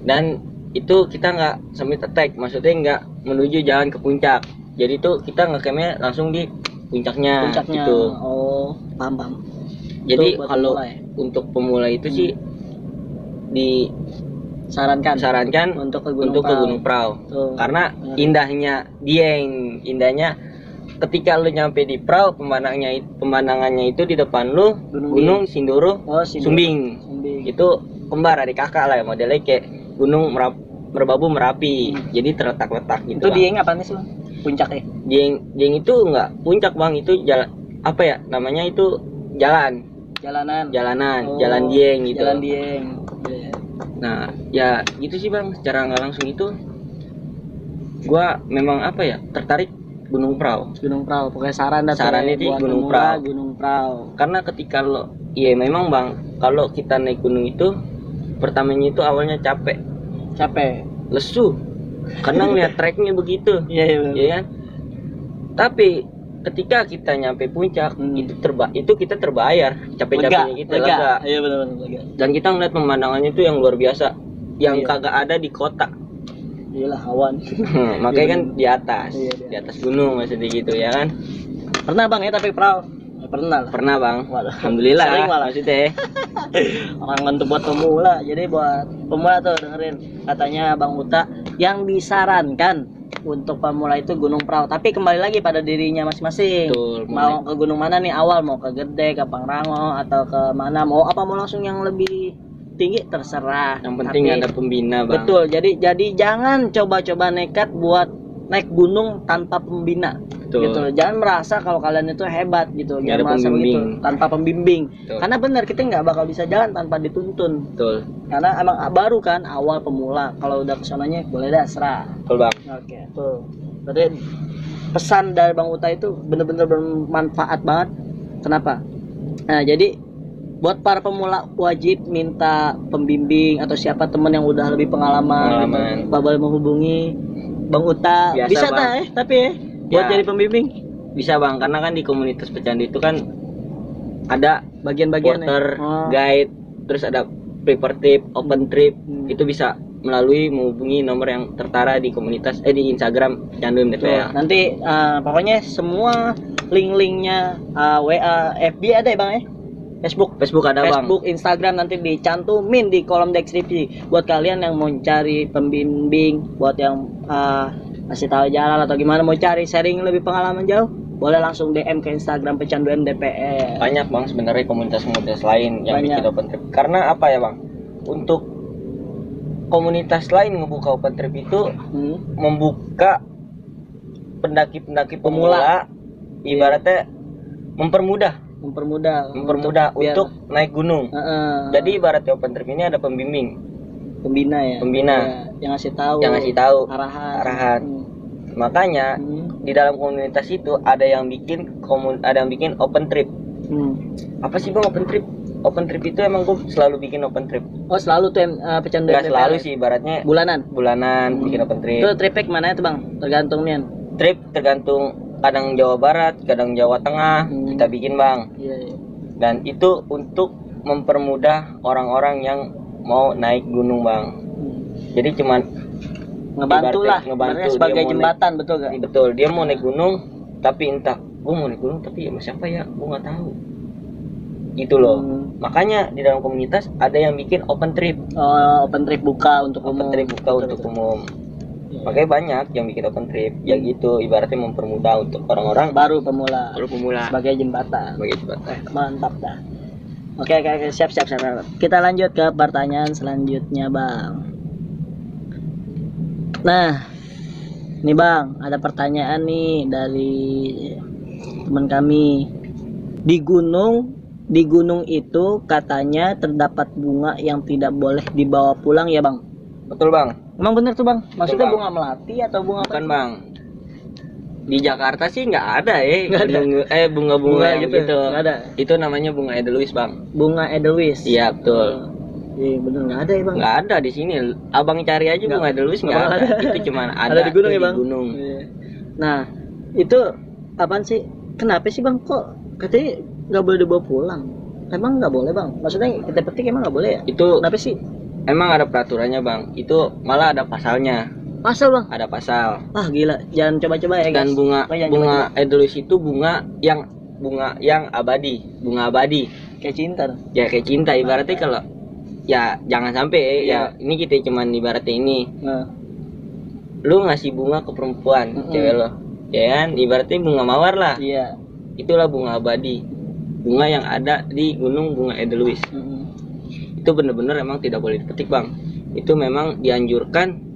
Dan itu kita nggak summit attack, maksudnya nggak menuju jalan ke puncak. Jadi itu kita ngecampnya langsung di puncaknya gitu. Oh, paham. Jadi kalau untuk pemula itu sih disarankan untuk ke Gunung Prau. Karena indahnya indahnya ketika lu nyampe di Prau, pemandangannya itu di depan lu Gunung Sindoro, Sumbing. Itu kembar adik kakak lah, modelnya kayak Gunung Merbabu Merapi. Jadi terletak-letak gitu. Itu Dieng apa nih sih, Bang? Puncaknya? Dieng itu enggak puncak, Bang. Itu jalan apa ya? Namanya itu jalanan, jalan Dieng gitu. Jalan Dieng. Nah, ya gitu sih, Bang. Secara nggak langsung itu gua memang apa ya? Tertarik Gunung Prau. Pokoknya sarannya itu Gunung Prau. Karena ketika iya memang, Bang, kalau kita naik gunung itu pertamanya itu awalnya capek, lesu, karena ngeliat treknya begitu. Iya kan. Tapi ketika kita nyampe puncak itu kita terbayar capek-capeknya kita, lega. Iya benar lega. Dan kita ngeliat pemandangannya itu yang luar biasa, yang kagak ada di kota. Iyalah awan. Makanya kan di atas gunung maksudnya gitu ya kan. Pernah, Bang, ya tapi Prau? Pernah, Bang. Waduh. Alhamdulillah Sering malah maksudnya. Orang untuk buat pemula. Jadi buat pemula tuh dengerin katanya Bang Uta yang disarankan untuk pemula itu Gunung Prau. Tapi kembali lagi pada dirinya masing-masing. Mau ke gunung mana nih awal? Mau ke Gede, ke Pangrango, atau ke mana? Mau langsung yang lebih tinggi terserah. Yang penting ada pembina, Bang. Betul. Jadi jangan coba-coba nekat buat naik gunung tanpa pembina. Gitu. Jangan merasa kalau kalian itu hebat gitu. Jangan merasa begitu tanpa pembimbing. Karena benar kita nggak bakal bisa jalan tanpa dituntun. Betul. Karena emang baru kan awal pemula. Kalau udah kesananya boleh dah serah. Betul, Bang. Oke, tuh. Berarti pesan dari Bang Uta itu benar-benar bermanfaat banget. Kenapa? Nah, jadi buat para pemula wajib minta pembimbing atau siapa teman yang udah lebih pengalaman. Gitu. Boleh menghubungi Bang Uta. Biasa, bisa Bang. Tapi buat jadi pembimbing bisa, Bang, karena kan di komunitas pecandu itu kan ada bagian-bagian porter, guide, terus ada prepare trip, open trip. Itu bisa melalui menghubungi nomor yang tertara di komunitas di Instagram Pecandu MDPL. Nanti pokoknya semua link-linknya WA, FB ada ya, Bang, ya? Facebook ada, Bang. Facebook, Instagram nanti dicantumin di kolom deskripsi buat kalian yang mau cari pembimbing, buat yang kasih tahu jalan atau gimana, mau cari sharing lebih pengalaman jauh, boleh langsung DM ke Instagram Pecandu MDPL. Banyak, Bang, sebenarnya komunitas-komunitas lain yang bikin open trip. Karena apa ya, Bang? Untuk komunitas lain ngebuka open trip itu membuka pendaki-pendaki pemula, ibaratnya mempermudah untuk naik gunung. Jadi ibaratnya open trip ini ada pembina yang ngasih tahu arahan. Makanya di dalam komunitas itu ada yang bikin open trip. Apa sih, Bang, open trip? Open trip itu emang gue selalu bikin open trip. Oh, selalu tuh Pecandu. Gak selalu sih, ibaratnya bulanan bikin open trip. Itu trip mana itu, Bang? Tergantung nih. Trip tergantung, kadang Jawa Barat, kadang Jawa Tengah kita bikin, Bang. Iya. Dan itu untuk mempermudah orang-orang yang mau naik gunung, Bang. Jadi cuman ngebantu sebagai jembatan, betul gak? Betul, dia mau naik gunung tapi entah gue mau naik gunung tapi sama siapa ya, gue nggak tahu gitu loh. Makanya di dalam komunitas ada yang bikin open trip. Open trip buka untuk umum. Makanya banyak yang bikin open trip ya gitu, ibaratnya mempermudah untuk orang-orang baru pemula sebagai jembatan. Mantap dah. Oke, siap. Kita lanjut ke pertanyaan selanjutnya, Bang. Nah, nih, Bang, ada pertanyaan nih dari teman kami. Di gunung itu katanya terdapat bunga yang tidak boleh dibawa pulang ya, Bang? Betul, Bang. Emang bener tuh, Bang? Maksudnya betul, Bang. Bunga melati atau bunga apa? Bukan, Bang. Di Jakarta sih nggak ada bunga-bunga gitu. Nggak ada. Itu namanya bunga Edelweiss, Bang. Bunga Edelweiss. Iya, betul. Iya bener, nggak ada ya bang. Nggak ada di sini. Abang cari aja bunga edelweiss nggak ada. Itu cuma ada di gunung tuh ya bang. Di gunung. Iya. Nah itu apaan sih? Kenapa sih bang kok katanya nggak boleh dibawa pulang? Emang nggak boleh bang? Maksudnya kita petik emang nggak boleh ya? Itu kenapa sih? emang ada peraturannya bang. Itu malah ada pasalnya. Pasal bang? Ada pasal. Ah gila, jangan coba-coba ya guys. Dan bunga jangan bunga coba-coba. edelweiss itu bunga yang abadi, bunga abadi. Kayak cinta dong. Ya kayak cinta ibaratnya kalau ya jangan sampai ya ini kita cuman ibaratnya ini. Nah. Lu ngasih bunga ke perempuan, cewek lo. Ya kan ibaratnya bunga mawar lah. Iya. Itulah bunga abadi. Bunga yang ada di gunung bunga edelweiss. Itu bener-bener emang tidak boleh dipetik bang. Itu memang dianjurkan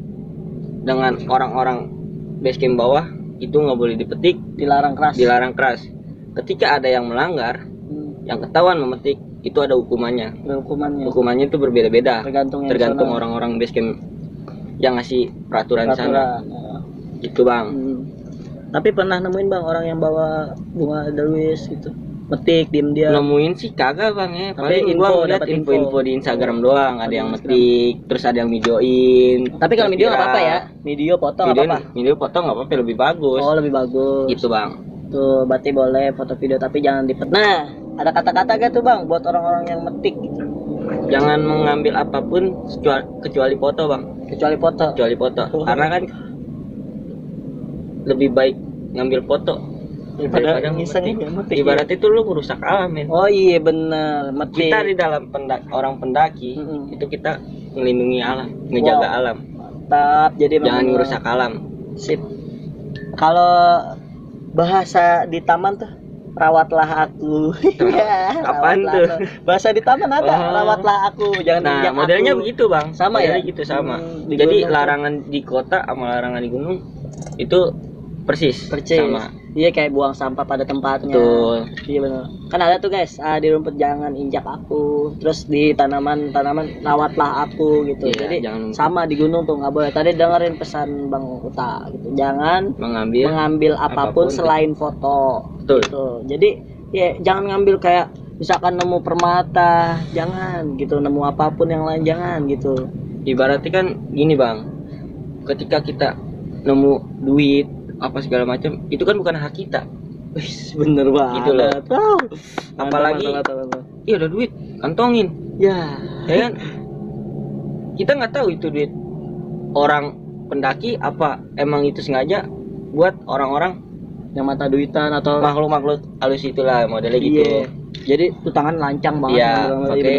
dengan orang-orang basecamp bawah itu nggak boleh dipetik, Dilarang keras. Ketika ada yang melanggar, yang ketahuan memetik itu ada hukumannya. Hukumannya itu berbeda-beda tergantung orang-orang basecamp yang ngasih peraturan sana. Gitu bang. Tapi pernah nemuin bang orang yang bawa bunga edelweiss gitu, metik diem-diam? Nemuin sih kagak bang ya. Tapi Paling gua lihat info di Instagram doang. Ada yang metik, terus ada yang videoin. Tapi kalau video nggak apa-apa ya? Video foto nggak apa-apa? Video foto nggak apa-apa, lebih bagus. Oh lebih bagus. Gitu bang. Tuh berarti boleh foto video tapi jangan dipetik. Nah ada kata-kata gak tuh bang buat orang-orang yang metik? Jangan mengambil apapun kecuali foto bang. Kecuali foto. Karena kan lebih baik ngambil foto daripada ngiseng. Ibarat itu lu merusak alam men. Oh iya bener. Metik. Kita di dalam orang pendaki itu kita melindungi alam, ngejaga alam. Mantap. Jadi jangan merusak alam. Sip. Kalau bahasa di taman tuh rawatlah aku. Ya, kapan tuh? Bahasa di taman ada, rawatlah aku, jangan injak aku. Modelnya begitu bang. Sama modelnya ya? Gitu sama. Jadi Jadi larangan di kota sama larangan di gunung itu persis. Sama. Iya kayak buang sampah pada tempatnya. Betul. Iya benar. Kan ada tuh guys, di rumput jangan injak aku. Terus di tanaman rawatlah aku gitu. Iya, jadi sama di gunung tuh nggak boleh. Tadi dengerin pesan Bang Uta gitu. Jangan mengambil apapun selain foto. Betul. Gitu. Jadi ya jangan ngambil kayak misalkan nemu permata, jangan gitu. Nemu apapun yang lain jangan gitu. Ibaratnya kan gini bang, ketika kita nemu duit apa segala macam itu kan bukan hak kita. Bener banget gitu loh. Apalagi iya udah duit kantongin ya kan kita nggak tahu itu duit orang pendaki apa emang itu sengaja buat orang-orang yang mata duitan atau makhluk-makhluk halus itulah modelnya gitu. Jadi tuh tangan lancang banget. Iya, oke.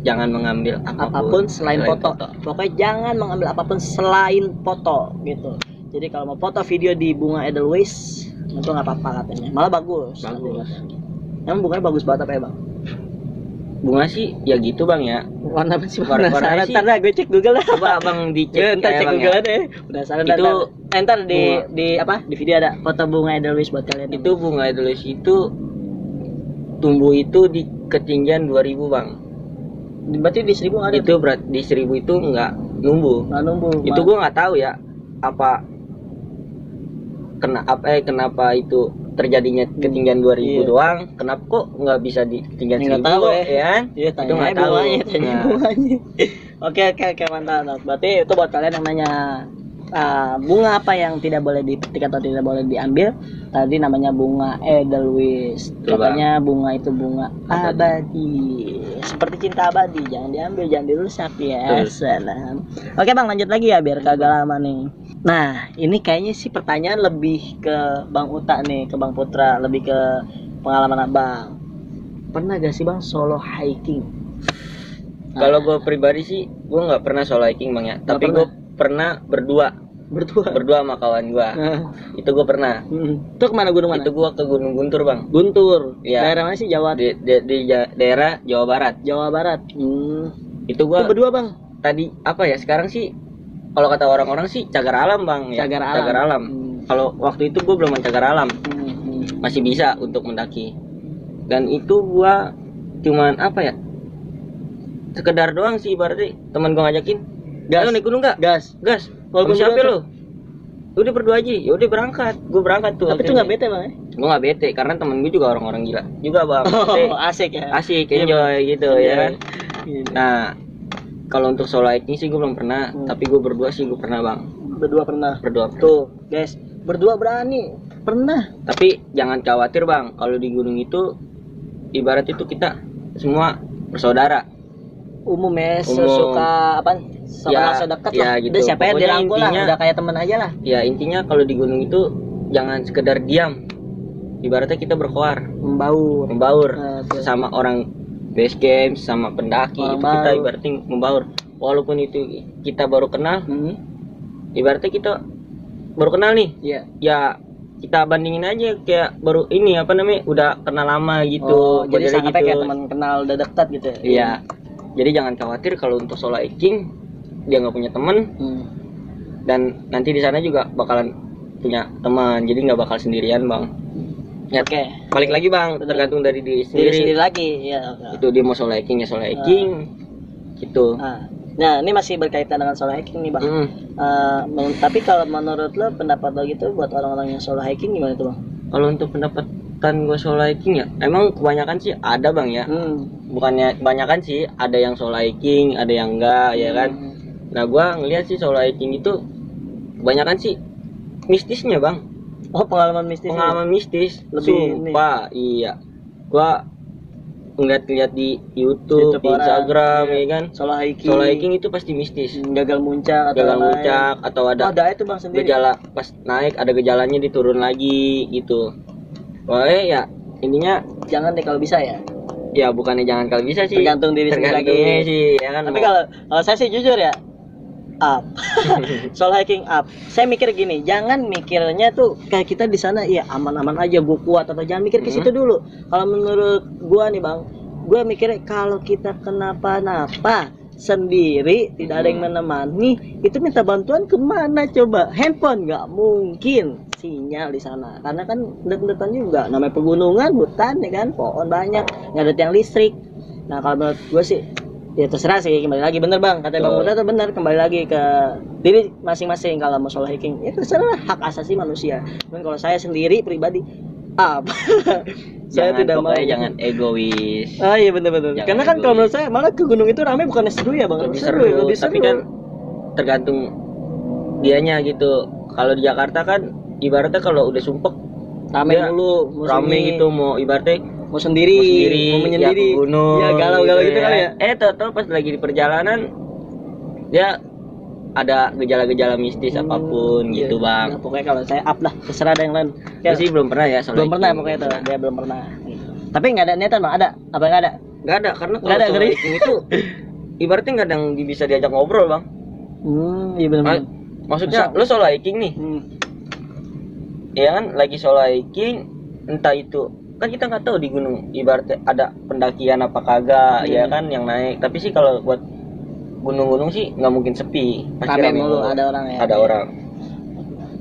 Jangan mengambil apapun selain foto. Pokoknya jangan mengambil apapun selain foto gitu. Jadi kalau mau foto video di bunga edelweiss itu nggak apa-apa katanya, malah bagus. Emang bunganya bagus banget apa ya bang? Bunga sih ya gitu bang ya. Warna apa sih? Warna sih. Ntar gue cek Google lah. Coba abang dicek. Ntar cek Google deh. Penasaran itu. Ntar di video ada foto bunga edelweiss buat kalian. Itu bunga edelweiss itu tumbuh itu di ketinggian 2000 bang. Berarti di 1000 ada. Itu berat di 1000 itu nggak numbuh. Itu gua nggak tahu ya apa kenapa itu terjadinya ketinggian 2000 doang, kenapa kok nggak bisa di ketinggian 1000 tahu ya kan? Iya, itu nggak tahu. Bunganya. Oke, mantap. Berarti itu buat kalian yang nanya bunga apa yang tidak boleh dipetik atau tidak boleh diambil. Tadi namanya bunga edelweiss. Katanya bunga itu bunga abadi. Seperti cinta abadi, jangan diambil, jangan dirusak ya. Salam. Oke bang, lanjut lagi ya biar kagak lama nih. Nah, ini kayaknya sih pertanyaan lebih ke Bang Uta nih, ke Bang Putra, lebih ke pengalaman abang. Pernah gak sih bang solo hiking? Kalau gue pribadi sih, gue nggak pernah solo hiking bang ya. Tapi gue pernah berdua sama kawan gue. Itu gue pernah. Itu kemana, gunung mana? Itu gue ke Gunung Guntur bang. Guntur. Ya. Daerah mana sih? Jawa. Di daerah Jawa Barat. Itu gue berdua bang. Tadi apa ya? Sekarang sih kalau kata orang-orang sih cagar alam bang ya. Cagar alam. Kalau waktu itu gue belum cagar alam. Masih bisa untuk mendaki. Dan itu gue cuman apa ya? Sekedar doang sih berarti teman gue ngajakin. Ayo naik gunung nggak? Gas. Kalau siapa lo? Udah berdua aja. Ya udah berangkat. Gue berangkat tuh. Tapi itu nggak bete bang? Gue nggak bete karena temen gue juga orang-orang gila juga bang. Asik ya. Asik, enjoy gitu ya kan. Nah Kalau untuk solo hiking sih gue belum pernah, tapi gue berdua sih gue pernah bang. Berdua pernah. Berdua pernah. Tuh, guys, berdua berani. Pernah. Tapi jangan khawatir bang, kalau di gunung itu ibarat itu kita semua bersaudara. Umum ya, Umum. suka apa? Sama Ya, dekat ya lah. gitu. Udah siapa yang Pokoknya dirangkul lah, intinya- udah kayak temen aja lah. Ya intinya kalau di gunung itu jangan sekedar diam. Ibaratnya kita berkoar, Membaur. membaur Nah, tuh. sama orang base camp, sama pendaki. Orang Itu kita baru. ibaratnya membaur. Walaupun itu kita baru kenal, ibaratnya kita baru kenal nih. Iya. Ya kita bandingin aja kayak baru ini apa namanya udah kenal lama gitu. Oh, jadi modelnya sangatnya kayak teman kenal udah dekat gitu ya. Iya. Jadi jangan khawatir kalau untuk solo hiking dia nggak punya teman Hmm. dan nanti di sana juga bakalan punya teman. Jadi nggak bakal sendirian bang. Ya, Oke. balik lagi bang, Bener. tergantung dari diri Sendiri sendiri. lagi ya. Oke. Itu dia mau solo hiking ya solo hiking, gitu. Nah, ini masih berkaitan dengan solo hiking nih bang. Tapi kalau menurut lo pendapat lo gitu buat orang-orang yang solo hiking gimana tuh bang? Kalau untuk pendapatan gue solo hiking ya, emang kebanyakan sih ada bang ya. Bukannya kebanyakan sih, ada yang solo hiking, ada yang enggak ya kan. Nah gue ngeliat sih solo hiking itu kebanyakan sih mistisnya bang. Oh, pengalaman mistis. Pengalaman mistis, Lebih sumpah iya. Gue ngeliat di YouTube, di orang, Instagram iya. ya kan. Solo hiking. Solo hiking itu pasti mistis. Gagal muncak atau Gagal lain. muncak atau ada Oh, ada itu bang sendiri. gejala pas naik ada gejalanya diturun lagi gitu. Pokoknya ya intinya Jangan deh kalau bisa ya. ya bukannya jangan kalau bisa sih. Tergantung diri sendiri Tergantungnya lagi. sih ya kan. Tapi mau- kalau saya sih jujur ya, up. Solo hiking up. Saya mikir gini, jangan mikirnya tuh kayak kita di sana ya aman-aman aja, gue kuat atau jangan mikir ke situ dulu. Kalau menurut gua nih bang, gue mikirnya kalau kita kenapa-napa sendiri tidak ada yang menemani, itu minta bantuan kemana coba? Handphone nggak mungkin sinyal di sana, karena kan dekat-dekatan juga, namanya pegunungan, hutan ya kan, pohon banyak, nggak ada tiang listrik. Nah kalau menurut gue sih ya terserah sih, kembali lagi bener bang kata bang Muda tuh bener, kembali lagi ke diri masing-masing. Kalau mau solo hiking ya terserah, hak asasi manusia. Cuman kalau saya sendiri pribadi apa saya jangan, tidak mau. pokoknya jangan egois. Oh iya bener-bener, Jangan karena kan kalau egois. menurut saya malah ke gunung itu ramai bukannya seru ya bang, Lebih seru, lebih tapi seru. kan tergantung dianya gitu. Kalau di Jakarta kan ibaratnya kalau udah sumpek rame dia mulu, mau rame sini, gitu mau ibaratnya mau sendiri, mau menyendiri, ya ke gunung, ya galau-galau gitu kali ya. Tau pas lagi di perjalanan dia ada gejala-gejala mistis apapun Iya. gitu bang. Nah, pokoknya kalau saya up lah, terserah ada yang lain. Gue sih belum pernah ya solo Belum pernah hiking. pokoknya itu, dia belum pernah. Tapi nggak ada niatan bang, ada apa nggak ada? Nggak ada karena Nggak ada, kalau solo ngeri. hiking itu ibaratnya nggak ada yang bisa diajak ngobrol bang. Iya benar. Maksudnya lo solo hiking nih, ya kan lagi solo hiking, entah itu kan kita nggak tahu di gunung ibaratnya ada pendakian apa kagak ya kan yang naik. Tapi sih kalau buat gunung-gunung sih nggak mungkin sepi, pasti Rame rame mulu, mulu. ada orang ya. Ada orang.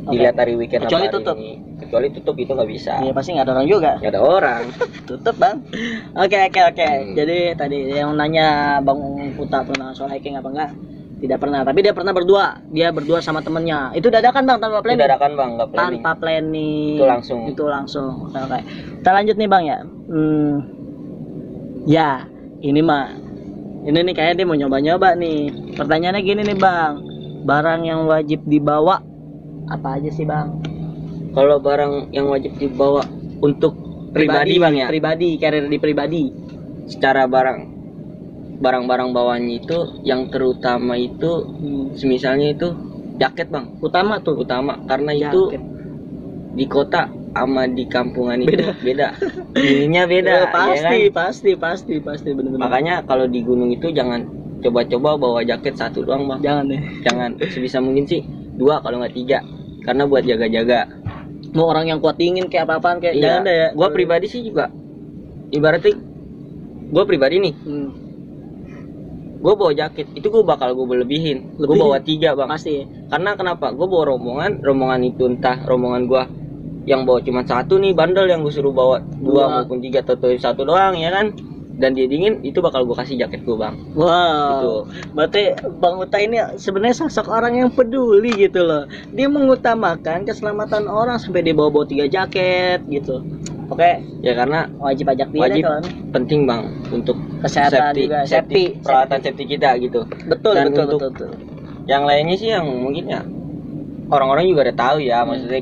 Oke. Dilihat hari weekend Kecuali apa hari tutup. ini. Kecuali tutup itu nggak bisa. Iya pasti nggak ada orang juga. Nggak ada orang. Tutup bang. Oke. Jadi tadi yang nanya bang Puta pernah solo hiking apa enggak? Tidak pernah. Tapi dia pernah berdua. Dia berdua sama temennya. Itu dadakan bang tanpa Itu planning. dadakan bang, nggak planning. Tanpa planning. Itu langsung. Oke. Kita lanjut nih bang ya. Ya ini mah. Ini nih kayaknya dia mau nyoba-nyoba nih. Pertanyaannya gini nih bang. Barang yang wajib dibawa apa aja sih bang? Kalau barang yang wajib dibawa untuk pribadi bang ya. Pribadi, carrier di pribadi. Secara barang-barang bawaannya itu yang terutama itu semisalnya itu jaket bang. Utama tuh. Utama karena itu Jaket. di kota sama di kampungan itu beda. Ininya beda. Ya, pasti, ya kan? pasti bener-bener. Makanya kalau di gunung itu jangan coba-coba bawa jaket satu doang bang. Jangan deh. Jangan, sebisa mungkin sih 2 kalau nggak 3 karena buat jaga-jaga. Mau orang yang kuat dingin kayak apa-apaan kayak jangan deh ya. Gua pribadi sih juga ibaratnya gua pribadi nih, gua bawa jaket itu gua bakal gua berlebihin. Gua Lebihin? bawa 3 bang. Pasti. Karena kenapa? Gua bawa rombongan itu entah rombongan gua yang bawa cuma 1 nih bandel yang gua suruh bawa 2 maupun 3 atau 1 doang ya kan. Dan dia dingin itu bakal gua kasih jaket gua bang. Wow. Gitu. Berarti Bang Uta ini sebenarnya sosok orang yang peduli gitu loh. Dia mengutamakan keselamatan orang sampai dia bawa 3 jaket gitu. Oke, Ya karena wajib ajak diri wajib kalau penting bang untuk kesehatan juga, safety. peralatan safety kita gitu. Betul, Dan betul, untuk betul, betul. yang lainnya sih yang mungkin ya orang-orang juga udah tahu ya, maksudnya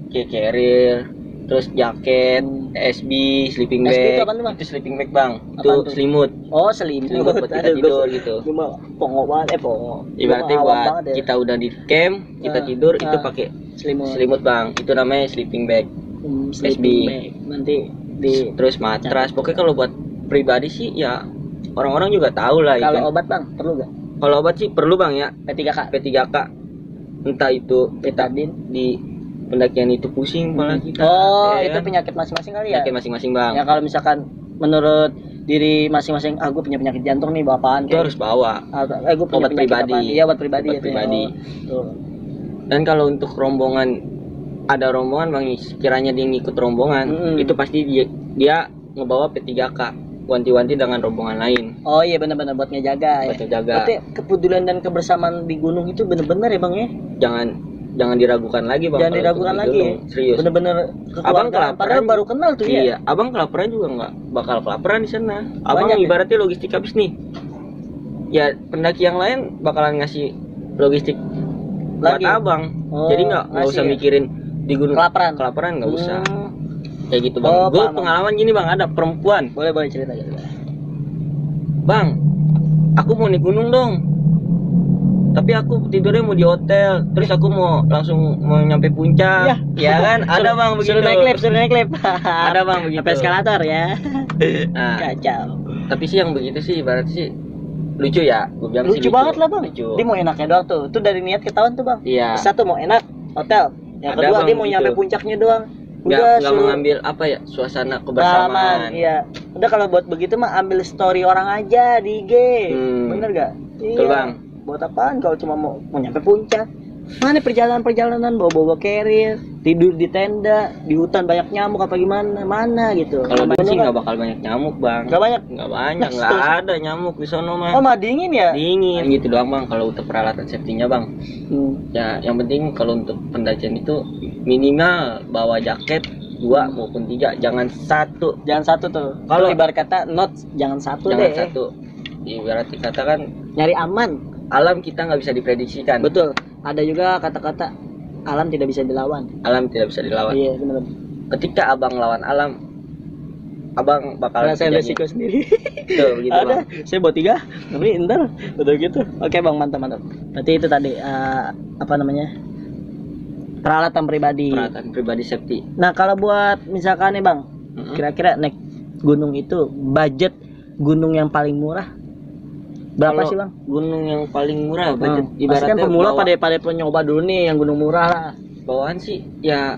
kayak carrier, terus jaket, SB, sleeping SB bag. itu apaan tuh, Bang? Itu sleeping bag bang, Apaan itu tuh? selimut. Oh, selimut. Selimut buat kita tidur gitu. Cuma pongo banget, pongo. Ibaratnya Cuma awam buat banget ya. kita udah di camp, kita Ah, tidur itu ah. pakai Selimut. selimut bang. Itu namanya sleeping bag. Sleeping bag. Nanti di Terus matras. Pokoknya kalau buat pribadi sih ya orang-orang juga tahu lah. Ya kalau kan? obat bang perlu gak? Kalau obat sih perlu bang ya. P3K. P3K. Entah itu kita di pendakian itu pusing kepala kita. Oh, ya itu kan? penyakit masing-masing kali ya? Penyakit masing-masing bang. Ya kalau misalkan menurut diri masing-masing, gue punya penyakit jantung nih, bapaan Itu harus bawa. gue punya Obat penyakit pribadi. apaan? Iya, obat pribadi. Obat itu ya. pribadi. Tuh. Dan kalau untuk rombongan, ada rombongan bang, sekiranya dia ngikut rombongan, itu pasti dia ngebawa P3K, wanti-wanti dengan rombongan lain. Oh iya, benar-benar buat ngejaga Buat ya. ngejaga. Berarti kepedulian dan kebersamaan di gunung itu benar-benar ya bang ya? Jangan diragukan lagi bang. Jangan kalau diragukan untuk di lagi. gunung. Serius. Benar-benar Abang kekeluargaan. kelaparan. Padahal baru kenal tuh ya. Iya, abang kelaparan juga nggak bakal kelaparan di sana. Abang Banyak ya? ibaratnya logistik habis nih. Ya pendaki yang lain bakalan ngasih logistik buat Lagi? abang. Oh, Jadi nggak ngasih usah ya? mikirin di gunung Kelaparan? nggak usah. Hmm. Kayak gitu bang. Oh, Gue paham. pengalaman gini bang, ada perempuan. Boleh cerita gitu. Bang, aku mau naik gunung dong. Tapi aku tidurnya mau di hotel. Terus aku mau langsung mau nyampe puncak. Ya kan? Ada bang begitu. Suruh naik lift. Ada bang begitu. Sampai eskalator ya. Nah, Kacau. tapi sih yang begitu sih ibarat sih lucu ya. Gue bilang sih Lucu banget lah bang. Lucu. Dia mau enaknya doang tuh. Itu dari niat ketahuan tuh bang. Iya. Satu mau enak, hotel. Yang Ada, kedua Bang, dia mau gitu. nyampe puncaknya doang. Nggak suruh mengambil apa ya, suasana pengalaman. kebersamaan. Iya. Udah kalau buat begitu mah ambil story orang aja di IG. Bener gak? Betul, Iya. Bang. Buat apaan kalau cuma mau nyampe puncak? Mana perjalanan bawa carrier, tidur di tenda, di hutan banyak nyamuk apa gimana? Mana gitu. Kalau Sama gunung sih kan? nggak bakal banyak nyamuk bang. Nggak banyak. Nggak banyak, Nah, nggak terus. ada nyamuk di sono mah. Oh, mah dingin ya? Dingin gitu doang bang. Kalau untuk peralatan safety-nya bang, Hmm. ya yang penting kalau untuk pendakian itu minimal bawa jaket 2 maupun 3, jangan 1. Jangan satu tuh. Kalau Kalau- ibarat kata not jangan satu Jangan deh. 1. Ibarat dikatakan Nyari aman. alam kita nggak bisa diprediksikan. Betul. Ada juga kata-kata alam tidak bisa dilawan. Alam tidak bisa dilawan. Iya, benar. Ketika abang lawan alam, abang bakal Rasain resiko sendiri. Tuh, begitu Ada. bang. Saya bawa 3, tapi ntar udah gitu. Oke bang, mantap. Berarti itu tadi apa namanya? Peralatan pribadi. Peralatan pribadi safety. Nah, kalau buat misalkan nih bang, kira-kira naik gunung itu budget gunung yang paling murah berapa Kalau sih bang? Gunung yang paling murah budget Pasti ibaratnya kan pemula bawa- pada penyoba dulu nih yang gunung murah lah. bawaan sih ya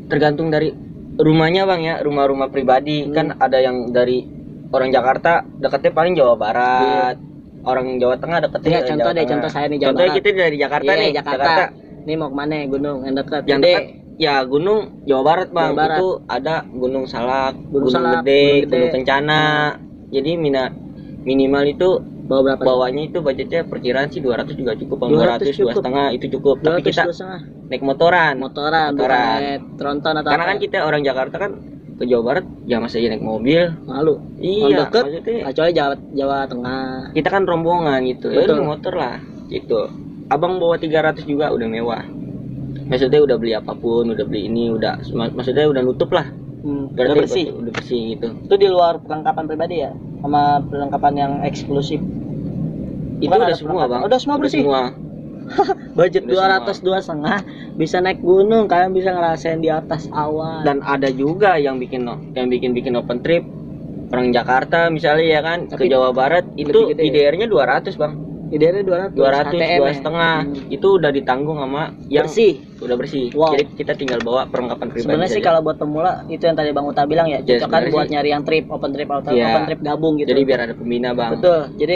tergantung dari rumahnya bang ya, rumah-rumah pribadi. Kan ada yang dari orang Jakarta dekatnya paling Jawa Barat, orang Jawa Tengah dekatnya Iya, dari contoh Jawa deh, Tengah. contoh saya nih Jawa Contohnya Barat. kita dari Jakarta Iya, nih, Jakarta. Ini mau kemana gunung yang dekat? yang Gede. dekat ya gunung Jawa Barat bang. Jawa Barat. Itu ada Gunung Salak, Gunung Salak, Gede, Gunung Gede. Gunung Kencana. Jadi minimal itu Bawa berapa? bawahnya itu budgetnya perkiraan sih 200 juga cukup bang. 200 200 2,5 itu cukup. Tapi 200, kita 2,5. naik motoran. motoran, bukan Motoran. naik tronton atau Karena apa. kan kita orang Jakarta kan ke Jawa Barat ya masih aja naik mobil. malu. Iya, deket, maksudnya kecuali Jawa Tengah. kita kan rombongan gitu. Ya Betul. naik motor lah gitu. Abang bawa 300 juga udah mewah. Maksudnya udah beli apapun, udah beli ini, udah maksudnya udah nutup lah. Udah Berarti bersih. Udah bersih gitu. Itu di luar perlengkapan pribadi ya, sama perlengkapan yang eksklusif. Itu Bukan udah ada semua perlengkapan. bang. Udah semua bersih. Semua. Budget Udah 200 2,5 bisa naik gunung, kalian bisa ngerasain di atas awan. Dan ada juga yang bikin open trip orang Jakarta misalnya ya kan ke Tapi Jawa Barat itu lebih gede. IDR-nya 200 bang. Idealnya 200 200 HTM dua ya. setengah itu udah ditanggung sama yang Bersih. udah bersih. Wow. Jadi kita tinggal bawa perlengkapan pribadi. Sebenarnya sih saja. kalau buat pemula itu yang tadi Bang Uta bilang ya, Ya, cocok kan sebenarnya buat sih. nyari yang trip, open trip atau Iya. open trip gabung gitu. Jadi biar ada pembina bang. Betul. Jadi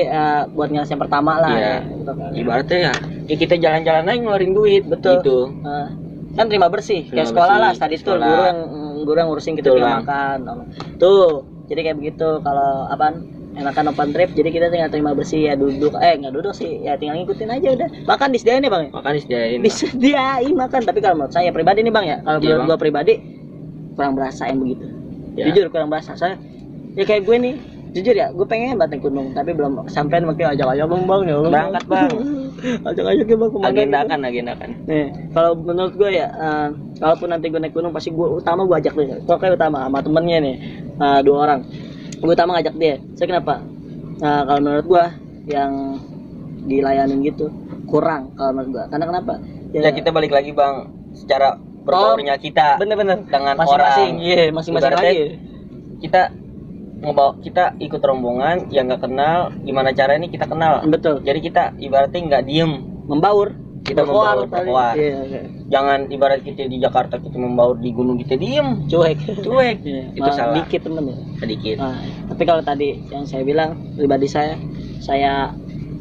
buat ngelas yang pertama lah Iya. ya. Gitu kan. Ibaratnya ya kita jalan-jalan aja ngeluarin duit. Betul. Gitu. Kan terima bersih kayak Terima sekolah bersih, lah tadi tuh sekolah. guru yang ngurusin kita Betul, terima Bang. makan tuh. Jadi kayak begitu kalau apaan enakan open trip, jadi kita tinggal terima bersih ya, duduk nggak duduk sih ya, tinggal ngikutin aja udah. Makan disediain ya Bang ya? Makan disediain. Bang. Disediain makan. Tapi kalau menurut saya pribadi nih Bang ya, kalau Iya, menurut Bang. gua pribadi kurang berasa yang begitu. Ya. Jujur kurang berasa. Saya ya kayak gue nih, jujur ya, gue pengen banget naik gunung tapi belum sampai, makanya ajak-ajak dong bang ya. Berangkat bang. Ajak-ajak ya bang kemana Agendakan, gitu. agendakan. Nih, kalau menurut gue ya, kalaupun nanti gue naik gunung pasti gue ajak dia. Pokoknya utama sama temennya nih, 2 orang. Gue utama ngajak dia. Saya kenapa? Kalau menurut gue yang dilayanin gitu kurang kalau menurut gue. Karena kenapa? Ya kita balik lagi bang, secara berbaurnya kita Bener-bener dengan masing-masing. orang. Iya, masing-masing Ibaratnya lagi. Kita ikut rombongan yang nggak kenal, gimana caranya kita kenal. Betul. Jadi kita ibaratnya nggak diem, Membaur. kita membaur. Iya, iya. Jangan ibarat kita di Jakarta kita membaur, di gunung kita diem, Cuek. cuek. Iya, Itu salah. dikit temen ya. Sedikit. Nah, tapi kalau tadi yang saya bilang pribadi saya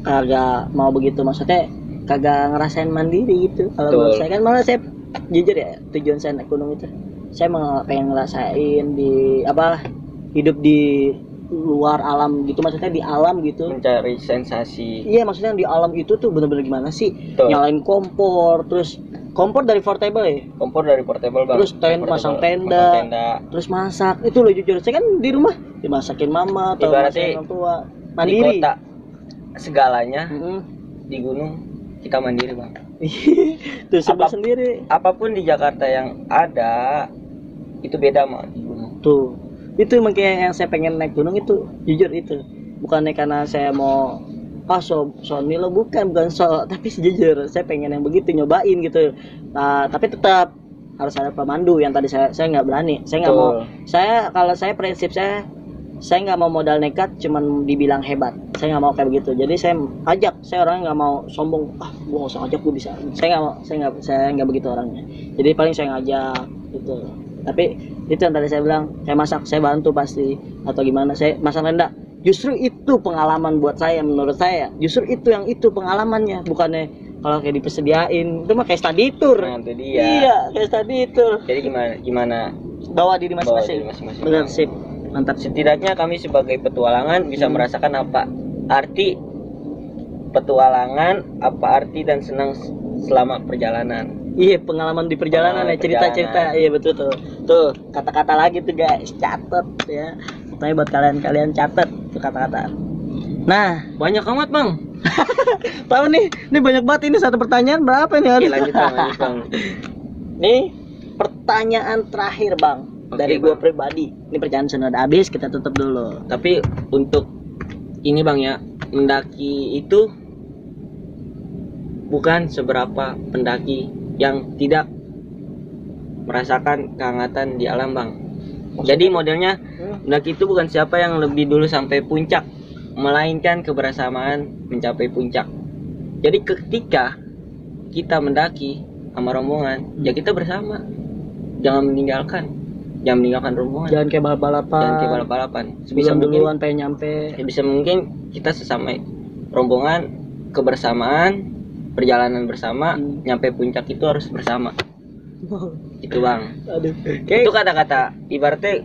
kagak mau begitu, maksudnya kagak ngerasain mandiri gitu. Kalau Betul. menurut saya kan malah saya jujur ya, tujuan saya naik gunung itu saya mau pengen ngerasain di hidup di luar alam gitu, maksudnya di alam gitu. Mencari sensasi. Iya, maksudnya di alam itu tuh bener-bener gimana sih? Betul. Nyalain kompor, terus kompor dari portable ya. Kompor dari portable bang. Terus Portable. masang Masang tenda. tenda. Terus masak. Itu loh jujur, saya kan di rumah dimasakin mama atau Ibaratnya masakin orang tua. Di Mandiri. kota segalanya, Mm-mm. di gunung kita mandiri bang. Tuh serba Apa- sendiri. Apapun di Jakarta yang ada itu beda mah di gunung. Tuh. Itu makanya yang saya pengen naik gunung itu, jujur itu. Bukannya karena saya mau so Nilo, bukan so, tapi sejujur saya pengen yang begitu, nyobain gitu. Tapi tetap harus ada pemandu yang tadi saya nggak berani. Saya nggak mau. Kalau saya prinsip saya nggak mau modal nekat cuman dibilang hebat. Saya nggak mau kayak begitu. Jadi saya orangnya nggak mau sombong, gua nggak usah ngajak, gua bisa. Saya nggak begitu orangnya. Jadi paling saya ngajak gitu. Tapi itu yang tadi saya bilang, saya masak, saya bantu pasti, atau gimana, saya masak tenda. Justru itu pengalaman buat saya, menurut saya. Justru itu pengalamannya, bukannya kalau kayak dipersediain itu mah kayak study tour. Nah, itu dia. Iya, kayak study tour. Jadi gimana Bawa diri masing-masing. Benar, sip. Mantap. Setidaknya kami sebagai petualangan bisa merasakan apa arti petualangan, apa arti dan senang selama perjalanan. Iya, pengalaman di perjalanan ya, cerita-cerita. Iya, betul tuh. Tuh, kata-kata lagi tuh guys, catat ya. Pokoknya buat kalian catat tuh kata-kata. Nah, Banyak amat bang. tahu nih, ini banyak banget, ini satu pertanyaan berapa nih? Oke, lanjut bang. Nih, pertanyaan terakhir bang, Oke, dari Bang. gua pribadi. Ini perjalanan sudah habis, kita tutup dulu. Tapi untuk ini bang ya, mendaki itu bukan seberapa pendaki yang tidak merasakan kehangatan di alam bang. Jadi modelnya mendaki itu bukan siapa yang lebih dulu sampai puncak, melainkan kebersamaan mencapai puncak. Jadi ketika kita mendaki sama rombongan, ya kita bersama, jangan meninggalkan rombongan, Jangan kayak balap-balapan. jangan kayak balap-balapan. Sebisa duluan pengen nyampe. Bisa mungkin kita sesama rombongan, kebersamaan, perjalanan bersama, nyampe puncak itu harus bersama. Itu bang. Aduh. Itu kata-kata ibaratnya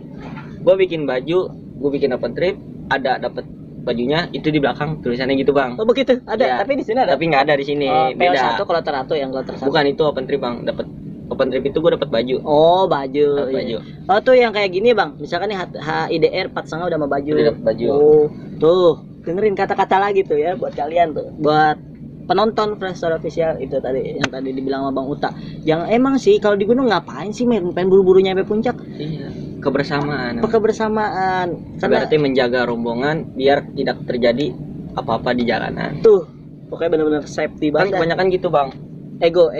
gue bikin baju, gue bikin open trip, ada dapat bajunya itu di belakang tulisannya gitu bang. Oh begitu, ada. Ya, Tapi di sini ada. tapi nggak ada di sini. PL1 Beda. kloter 1 yang kloter 1. Bukan itu open trip bang, dapat open trip itu gue dapat baju. Oh, baju. Dapat baju. Iya. Oh, tuh yang kayak gini, Bang. Misalkan nih HIDR 4,5 udah sama baju. Udah dapet baju. Oh, tuh. Dengerin kata-kata lagi tuh ya buat kalian tuh. Buat penonton Friends Story Official itu tadi yang tadi dibilang sama Bang Uta. Yang emang sih kalau di gunung ngapain sih pengen buru-buru nyampe puncak? Iya, kebersamaan. Kebersamaan. Karena Berarti menjaga rombongan biar tidak terjadi apa-apa di jalanan. tuh pokoknya benar-benar safety Kan banget. kebanyakan gitu bang. Egois.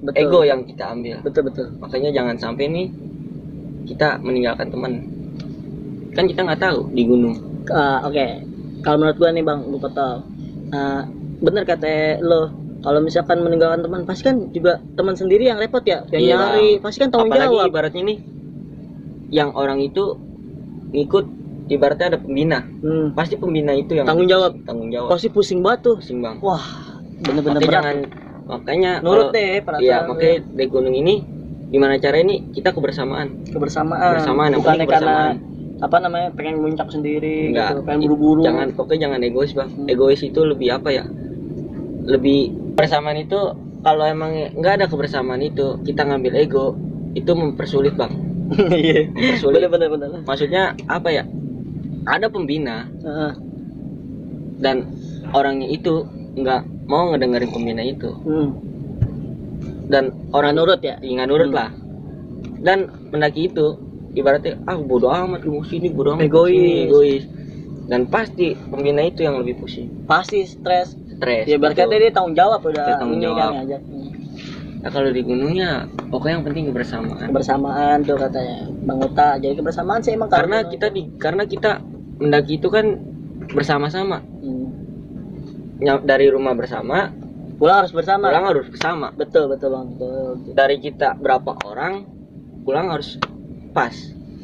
Betul. Ego yang kita ambil. Betul. Makanya jangan sampai nih kita meninggalkan teman. Kan kita nggak tahu di gunung. Oke. Kalau menurut gua nih Bang, lu kata bener kata lo, kalau misalkan meninggalkan teman pasti kan juga teman sendiri yang repot ya, yang Iya, nyari, pasti kan tanggung apalagi jawab. ibaratnya nih yang orang itu ngikut, ibaratnya ada pembina, pasti pembina itu yang Tanggung jawab. Pasti pusing banget tuh. pusing bang. Wah, bener-bener Makanya berat. jangan, makanya Nurut kalau- deh peraturan. Iya, makanya di gunung ini gimana cara ini kita kebersamaan. Kebersamaan. yang Bukannya penting karena kebersamaan. pengen muncak sendiri Enggak, gitu, pengen buru-buru. jangan egois bang. Egois itu lebih apa ya, lebih kebersamaan itu, kalau emang nggak ada kebersamaan itu kita ngambil ego itu mempersulit bang. Iya. Dipersulit. Bener. Maksudnya apa ya? Ada pembina Heeh. dan orangnya itu nggak mau ngedengerin pembina itu, dan orang nurut ya. nggak nurut lah. Dan mendaki itu ibaratnya bodo amat lu mau sini, bodo amat egois. Dan pasti pembina itu yang lebih pusing, Pasti stres. Ya gitu. berarti dia tanggung jawab udah. Dia tanggung ini jawab. kan ngajak. Nah, kalau di gunungnya pokoknya yang penting kebersamaan. Kebersamaan tuh katanya Bang Uta. Jadi kebersamaan sih emang Karena kita mendaki itu kan bersama-sama. Dari rumah bersama, pulang harus bersama. Pulang harus bersama. Betul Bang. Betul. Dari kita berapa orang, pulang harus pas.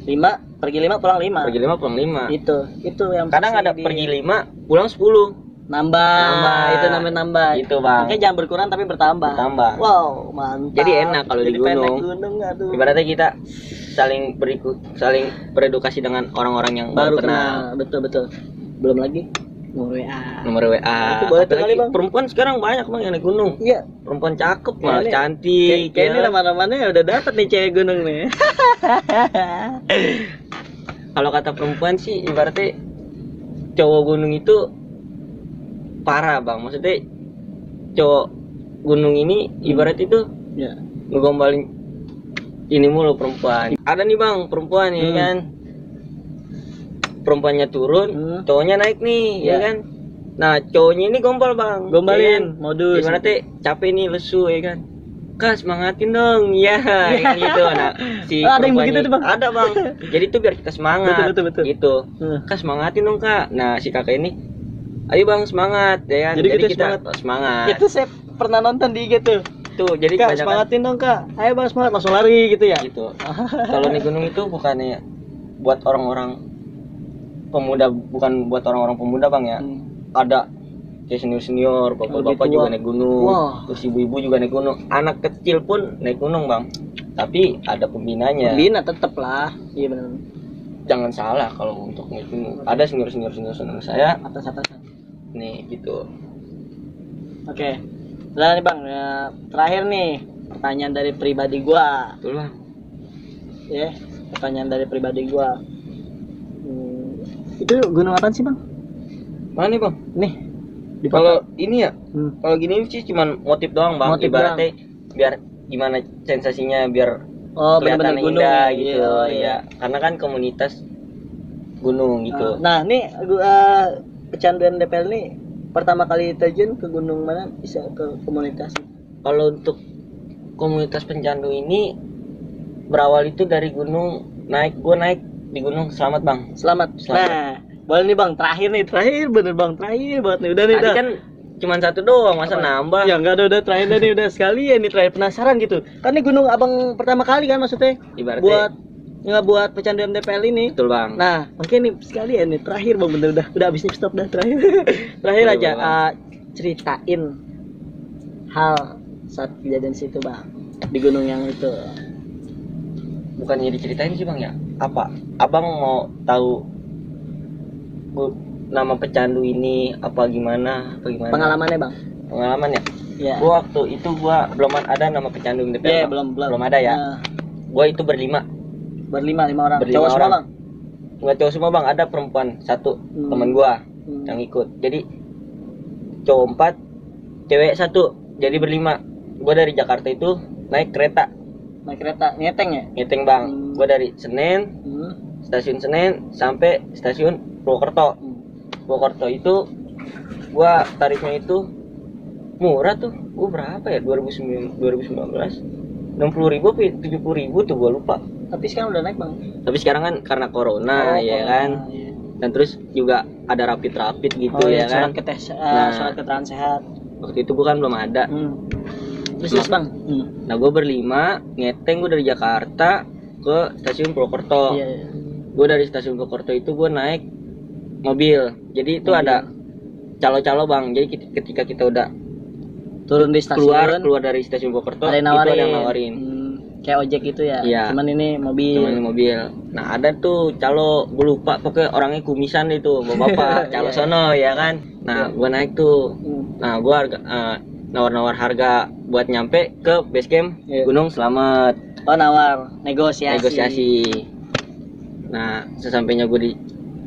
5, pergi 5 pulang 5. Pergi 5 pulang 5. Itu yang kadang ada pergi 5, pulang 10. Nambah. Itu namanya nambah. Gitu, Bang. Makanya jangan berkurang tapi bertambah. Wow, mantap. Jadi enak kalau di gunung. Aduh. Ibaratnya kita saling beredukasi dengan orang-orang yang baru kenal. Betul. Belum lagi nomor WA. Itu boleh tuh kali, Bang. Perempuan sekarang banyak, Bang, yang naik gunung. Iya. Perempuan cakep, malah cantik. Kayak ini mana-mana ya udah dapat nih cewek gunung nih. Kalau kata perempuan sih ibaratnya cowok gunung itu parah, Bang. Maksudnya cowok gunung ini ibarat itu ya ngegombalin ini mulu perempuan. Ada nih, Bang, perempuan ya kan. Perempuannya turun, cowoknya naik nih, ya kan. Nah, cowoknya ini gombal, Bang. Gombalin, ya kan? modus. Ibaratnya capek nih, lesu, ya kan. Kak, semangatin dong. Ya, kayak gitu. Nah, si ada yang begitu tuh, Bang. Ada, Bang. Jadi tuh biar kita semangat. Betul. Gitu. Kak, semangatin dong, Kak. Nah, si kakak ini, ayo, Bang, semangat, ya kan. Jadi kita semangat. Itu saya pernah nonton di IG tuh. Tuh, jadi Kak, semangatin dong, Kak. Ayo, Bang, semangat, langsung lari gitu ya. Gitu. Kalau di gunung itu bukannya buat orang-orang pemuda, bukan buat orang-orang pemuda, Bang, ya. Ada kayak senior, bapak-bapak juga naik gunung. Terus ibu-ibu juga naik gunung. Anak kecil pun naik gunung, Bang. Tapi ada pembinanya. Pembina tetep lah. Iya benar. Jangan salah kalau untuk naik gunung. Ada senior saya atas. Nih, gitu. Oke. Nah nih, Bang, ya, terakhir nih pertanyaan dari pribadi gua. Betul, Bang. Ya, pertanyaan dari pribadi gua. Itu gunung apaan sih, Bang? Mana nih, Bang? Nih. Kalau ini ya, kalau gini sih cuman motif doang, Bang. Motif ibaratnya biar gimana sensasinya, biar bener-bener kelihatan gunung indah ya, gitu. iya. Ya, karena kan komunitas gunung gitu. Nah, nih pecanduan DPL nih pertama kali terjun ke gunung mana bisa ke komunitas? Kalau untuk komunitas pencandu ini berawal itu dari gunung gue naik di gunung Selamat, Bang. Selamat. Nah, boleh nih, Bang, terakhir bener, Bang, terakhir banget nih. Udah nih, tadi kan cuma satu doang, masa nambah? Ya enggak, udah terakhir nih, udah sekalian nih, terakhir penasaran gitu. Kan ini gunung Abang pertama kali kan maksudnya. Ibaratnya buat pecanduan DPL ini. Betul, Bang. Nah, oke nih sekalian nih terakhir, Bang, bener udah habis nih, stop dah terakhir. Terakhir aja ceritain hal saat kejadian situ, Bang. Di gunung yang itu. Bukannya diceritain sih, Bang, ya? Apa? Abang mau tahu nama pecandu ini apa gimana? Pengalamannya, Bang. Pengalaman ya? Iya. Gua waktu itu belum ada nama pecandu DPL. Iya, belum ada ya. Gua itu berlima orang. Cowok semua, Bang? Enggak cowok semua, Bang, ada perempuan satu, teman gua yang ikut. Jadi cowok 4, cewek 1. Jadi berlima. Gua dari Jakarta itu naik kereta. Ngeteng ya? Ngeteng, Bang. Gua dari Senen, stasiun Senen sampai stasiun Purwokerto. Purwokerto itu gua tarifnya itu murah tuh. Gua berapa ya? 2019. 60.000 apa 70.000 tuh, gua lupa. Tapi sekarang udah naik, Bang. Tapi sekarang kan karena corona, ya kan. Iya. Dan terus juga ada rapid gitu, ya kan. Surat keterangan sehat. Waktu itu gua kan belum ada. Terus, Bang. Nah, gua berlima ngeteng, gua dari Jakarta ke stasiun Purwokerto. Iya. Gua dari stasiun Purwokerto itu gua naik mobil. Jadi itu ada calo-calo, Bang. Jadi ketika kita udah turun di stasiun, keluar dari stasiun Purwokerto, ada yang nawarin. Kayak ojek gitu ya. Iya. Cuman ini mobil. Nah, ada tuh calo, gue lupa, pokoknya orangnya kumisan itu, bapak calo sono, ya kan. Nah, gua naik tuh. Nah, gua nawar-nawar harga buat nyampe ke base camp Iya. Gunung Slamet. Oh, nawar negosiasi. Negosiasi. Nah, sesampainya gue di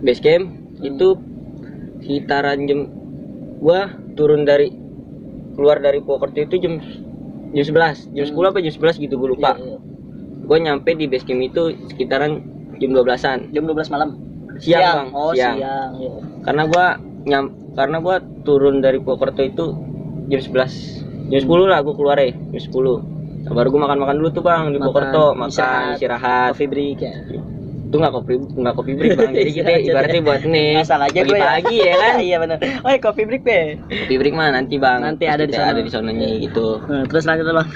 base camp itu sekitaran gua keluar dari Purwokerto itu jam 11, jam 10 apa jam 11 gitu gue lupa. Iya. Gue nyampe di base camp itu sekitaran jam 12-an. Jam 12 malam. Siang, Bang. Oh, Siang. iya. Karena gua turun dari Purwokerto itu jam 11. Jam 10 lah gua keluar jam 10. Nah, baru gua makan dulu tuh Bang di Purwokerto, makan istirahat. Coffee break ya. Itu nggak kopi break Bang. Jadi kita ibaratnya buat nih Asal aja gue pagi ya kan. Iya benar. Oh, coffee break deh. Kopi break mah nanti Bang. Nanti ada di sana. Ada di sononya gitu. Terus lanjut Bang.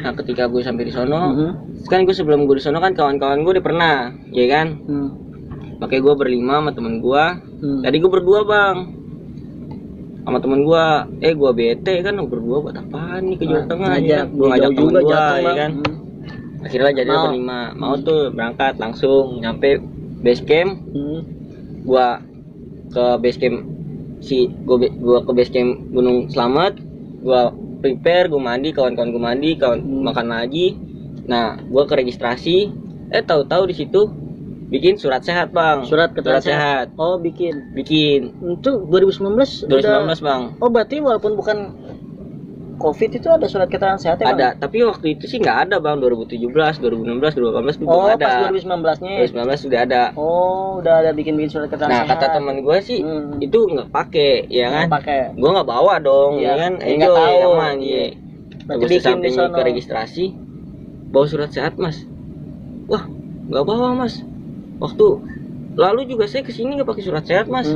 Nah, ketika gue sampai di sono, kan gue sebelum gue di sono kan kawan-kawan gue udah pernah, ya kan? Makanya gue berlima sama temen gue. Tadi gue berdua Bang. Sama temen gue, gue bete kan berdua buat apaan nih ke Jawa Tengah ya? Gue ngajak temen gue ya kan. Akhirnya jadi berlima, mau tuh berangkat langsung nyampe base camp. Gua ke base camp gua ke base camp Gunung Slamet. Gua prepare, gua mandi, kawan-kawan gua mandi, makan lagi. Nah, gua ke registrasi. Tahu-tahu di situ bikin surat sehat Bang. Surat sehat. Oh, bikin. Itu 2019 Bang. Oh, berarti walaupun bukan COVID itu ada surat keterangan sehat ya, Bang? Ada, tapi waktu itu sih nggak ada Bang. 2017, 2016, 2018 belum ada. Pas 2019-nya. 2019 sudah ada. Oh, udah ada bikin surat keterangan sehat. Nah, kata teman gue sih itu nggak pakai, ya kan? Pakai. Gue nggak bawa dong, ya kan? Nggak tahu. Aman, iya. Terus sampai ke registrasi, bawa surat sehat Mas. Wah, nggak bawa Mas. Waktu lalu juga saya kesini nggak pakai surat sehat Mas.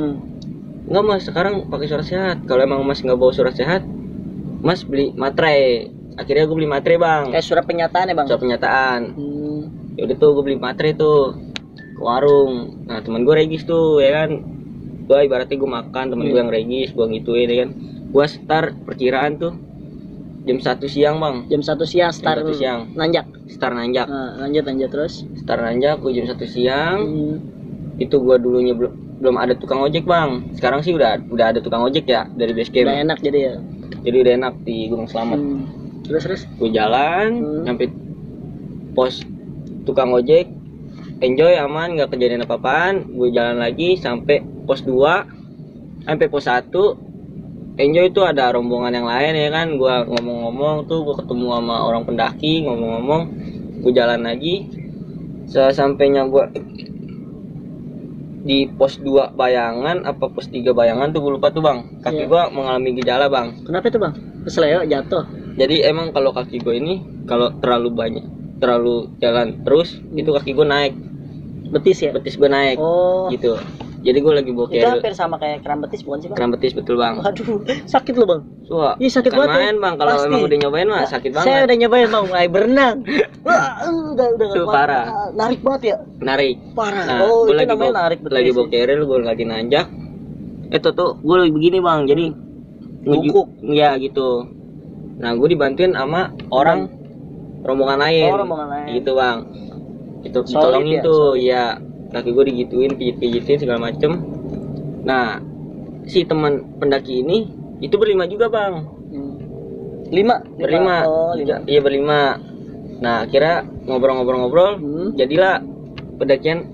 Nggak Mas, sekarang pakai surat sehat. Kalau emang Mas nggak bawa surat sehat, Mas beli materai. Akhirnya gue beli materai Bang. Kayak surat pernyataan ya Bang? Surat pernyataan. Ya udah tuh gue beli materai tuh ke warung. Nah teman gue regis tuh ya kan. Gue ibaratnya gue makan, teman gue yang regis, gue ngituin ya kan. Gue start perkiraan tuh jam 1 siang Bang. Jam 1 siang start. Jam 1 siang. Nanjak. Start nanjak. Nah, lanjut terus. Start nanjak gue jam 1 siang. Itu gue dulunya belum ada tukang ojek Bang. Sekarang sih udah ada tukang ojek ya dari base camp. Udah enak jadi ya. Jadi udah enak di Gunung Slamet. Terus gue jalan nyampe pos tukang ojek, enjoy aman, nggak kejadian apa-apaan. Gue jalan lagi sampai pos 2, sampai pos 1, enjoy itu ada rombongan yang lain ya kan. Gue ngomong-ngomong tuh, gue ketemu sama orang pendaki, ngomong-ngomong, gue jalan lagi. Sesampainya gue di pos 2 Bayangan apa pos 3 Bayangan tuh gue lupa tuh Bang. Kaki gue mengalami gejala Bang. Kenapa itu Bang? Kesleo jatuh. Jadi emang kalau kaki gue ini kalau terlalu jalan terus itu kaki gue naik. Betis ya? Betis gue naik. Oh. Gitu. Jadi gue lagi bawa Itu hampir sama kayak kram betis bukan sih Bang? Kram betis betul Bang. Aduh, sakit loh Bang. Wah, iya sakit banget. Main Bang, kalau emang udah nyobain mah sakit banget. Saya udah nyobain Bang, mulai berenang. udah tuh parah. Narik banget ya? Narik. Parah. Nah, oh, itu namanya narik betis. Lagi bawa keril, gue lagi nanjak. Tuh gue lagi begini Bang, jadi bungkuk. Ya gitu. Nah, gue dibantuin sama orang rombongan lain. Oh, rombongan lain. Gitu Bang. Itu ditolongin ya, tuh, ya. Kaki gue digituin, pijit-pijitin segala macem. Nah, si teman pendaki ini itu berlima juga Bang. Berlima. Oh, 5. Iya berlima. Nah, akhirnya ngobrol-ngobrol-ngobrol, jadilah pendakian.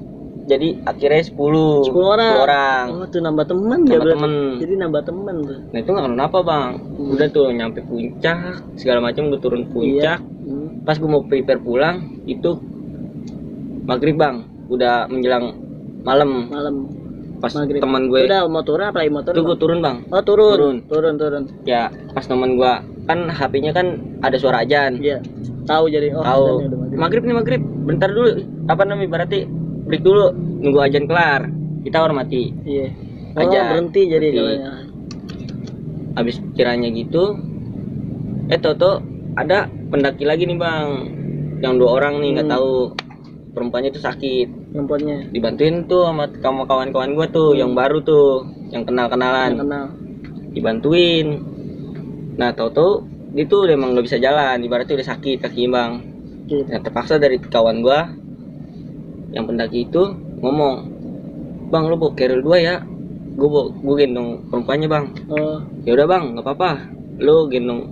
Jadi akhirnya 10 orang. Oh, tuh nambah teman ya berarti. Jadi nambah teman tuh. Nah, itu nggak kenapa Bang. Udah tuh nyampe puncak, segala macam gue turun puncak. Pas gue mau prepare pulang, itu maghrib Bang. Udah menjelang malam. Pas teman gue udah mau turun apa lagi mau turun? Tuh gue turun Bang. Oh, turun. Ya, pas teman gue kan HP-nya kan ada suara azan. Iya. Tahu jadi tahu. Maghrib. Bentar dulu. Apa namanya berarti break dulu, nunggu azan kelar. Kita hormati. Iya. Azan. Berhenti jadi jalannya. Habis kiranya gitu. Toto ada pendaki lagi nih Bang. Yang 2 orang nih nggak tahu. Perempuannya itu sakit. Perempuannya dibantuin tuh sama kawan-kawan gue tuh yang baru tuh, yang kenal-kenalan. Dibantuin. Nah, tahu-tahu dia tuh emang nggak bisa jalan, ibaratnya udah sakit kaki Bang. Nah, terpaksa dari kawan gue yang pendaki itu ngomong, Bang lu bawa keril 2 ya. Gue gendong perempuannya Bang. Ya udah Bang, nggak apa-apa. lu gendong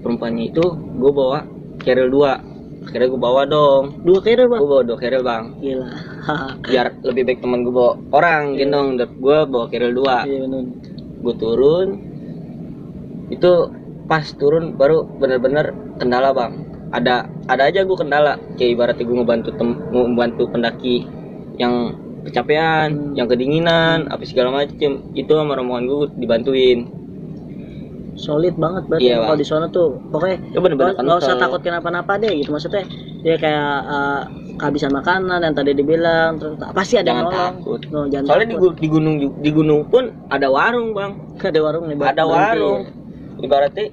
perempuannya itu, gue bawa keril 2. Akhirnya gue bawa dong 2 carrier bang. gue bawa 2 keril bang, Gila. biar lebih baik teman gue bawa orang gendong, dan gue bawa keril 2. Iya benar. Gue turun, itu pas turun baru bener-bener kendala bang. Ada aja gue kendala, kayak ibaratnya gue ngebantu pendaki yang kecapean, yang kedinginan, apa segala macem, itu sama rombongan gue dibantuin. Solid banget berarti Iya, kalau Bang. di sana tuh. Pokoknya Itu bener-bener nggak usah kental. takut kenapa-napa deh gitu, maksudnya dia kayak kehabisan makanan yang tadi dibilang, terus pasti ada Jangan yang nolong. takut. No, jangan Soalnya takut. di gunung pun ada warung bang, Ada warung nih. ada warung. Ibaratnya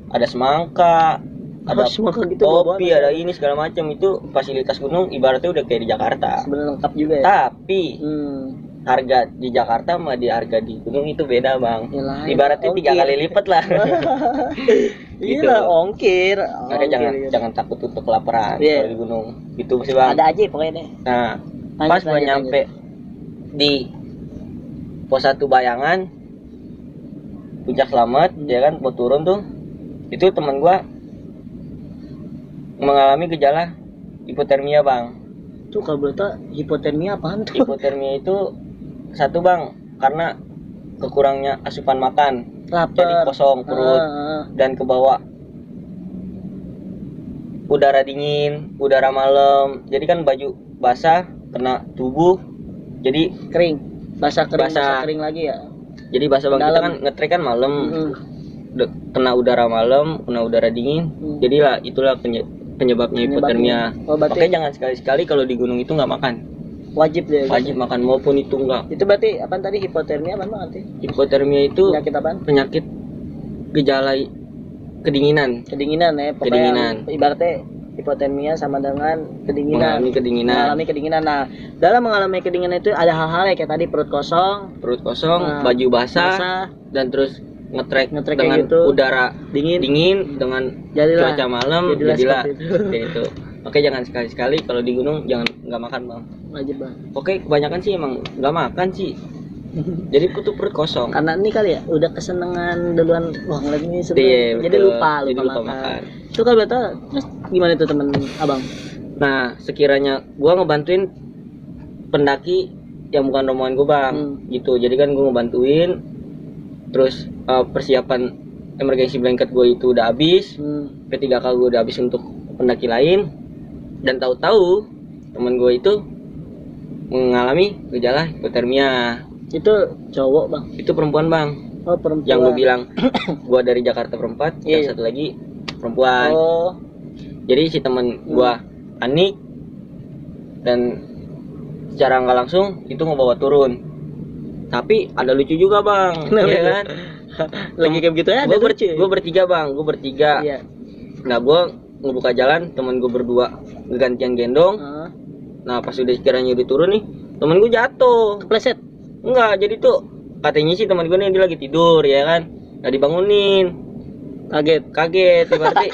ada semangka, ada semua kayak gitu. kopi, ada ini segala macam. Itu fasilitas gunung ibaratnya udah kayak di Jakarta. Sebenarnya lengkap juga ya. Tapi Hmm. harga di Jakarta sama di harga di gunung itu beda bang. Yalah, Ibaratnya 3 ongkir. kali lipat lah. Gitu. Iya, ongkir. Makanya Ongkir. jangan takut untuk kelaparan Iya. kalau di gunung. Gitu sih bang. Ada aja pokoknya deh. Nah, Lanjut, pas gua lanjut, nyampe di pos 1 Bayangan, Puncak Slamet, ya kan, mau turun tuh, itu teman gua mengalami gejala hipotermia bang. Tuh kalau boleh tahu hipotermia apaan tuh? Hipotermia itu satu bang, karena kekurangnya asupan makan, Lapar. jadi kosong perut dan ke bawah udara dingin, udara malam, jadi kan baju basah kena tubuh, jadi Kering. Basah kering, Basah. basah kering lagi ya. basah bang. Kita Dalam. kan ngetrek kan malam, Mm. kena udara malam, kena udara dingin, jadilah itulah penyebabnya hipotermia. Oh, berarti Makanya jangan sekali-sekali kalau di gunung itu nggak makan, wajib deh. wajib makan maupun itu enggak. Itu berarti apa tadi hipotermia apa arti? Hipotermia itu Penyakit apaan? penyakit gejala kedinginan, Kedinginan ya, pokoknya Kedinginan. ibaratnya hipotermia sama dengan kedinginan. mengalami kedinginan, Mengalami kedinginan. Nah, dalam mengalami kedinginan itu ada hal-hal ya kayak tadi perut kosong, perut kosong, Nah, baju basah, basah, dan terus ngetrek Ngetrek dengan kayak gitu. udara dingin. dingin dengan Jadilah. cuaca malam, Jadilah jadilah seperti itu. kayak itu. Oke, jangan sekali-sekali kalau di gunung jangan nggak makan bang. Wajib bang. Oke, kebanyakan sih emang nggak makan sih. Jadi tuh perut kosong. Karena ini kali ya udah kesenangan duluan, wah ngeliat ini seru. Iya, Jadi betul. lupa Jadi lupa makan. makan. Itu kalau betul terus gimana itu temen abang? Nah, sekiranya gua ngebantuin pendaki yang bukan rombongan gua bang, gitu. Jadi kan gua ngebantuin, terus persiapan emergency blanket gua itu udah habis, P3K gua udah habis untuk pendaki lain, dan tahu-tahu teman gua itu mengalami gejala hipotermia. Itu cowok bang? Itu perempuan bang, Oh perempuan. yang gua bilang gua dari Jakarta berempat, Iya. yang satu lagi perempuan. Oh. Jadi si teman gua panik, dan secara nggak langsung itu ngebawa turun. Tapi ada lucu juga bang, Kenapa ya itu? kan? Lagi kayak begitu ya? Ada lucu. Gue bertiga bang, gue bertiga. Iya. Nah gue ngebuka jalan, teman gue berdua gantian gendong. Ah. Nah pas udah sekiranya udah turun nih, teman gue jatuh. Kepleset. Enggak, jadi tuh katanya sih teman gue nih dia lagi tidur ya kan, nggak dibangunin. Kaget berarti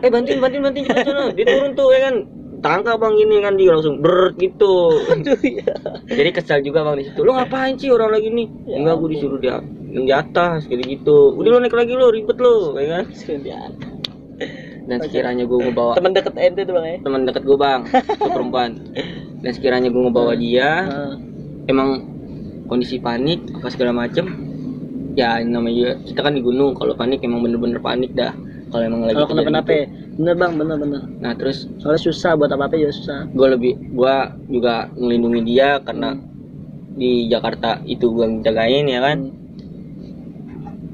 bantuin cepet sana. Dia turun tuh ya kan, tangkap bang gini kan, dia langsung ber gitu. Aduh ya. Jadi kesal juga bang di situ. Lo ngapain sih orang lagi nih? Ya Enggak, gue disuruh dia yang di atas kayak gitu. Udah lo naik lagi lo, ribet lo, ya kan? Dan sekiranya gue ngebawa Teman deket ente tuh bang ya? teman deket gue bang, itu perempuan. Dan sekiranya gue ngebawa dia, Ah. emang kondisi panik apa segala macem. Ya namanya kita kan di gunung, kalau panik emang bener-bener panik dah. Kalau emang lagi Kalau kejadian kenapa-napa gitu. ya? Bener bang, bener. Nah terus Soalnya susah buat apa-apa juga susah. gue juga ngelindungi dia karena di Jakarta itu gue jagain ya kan.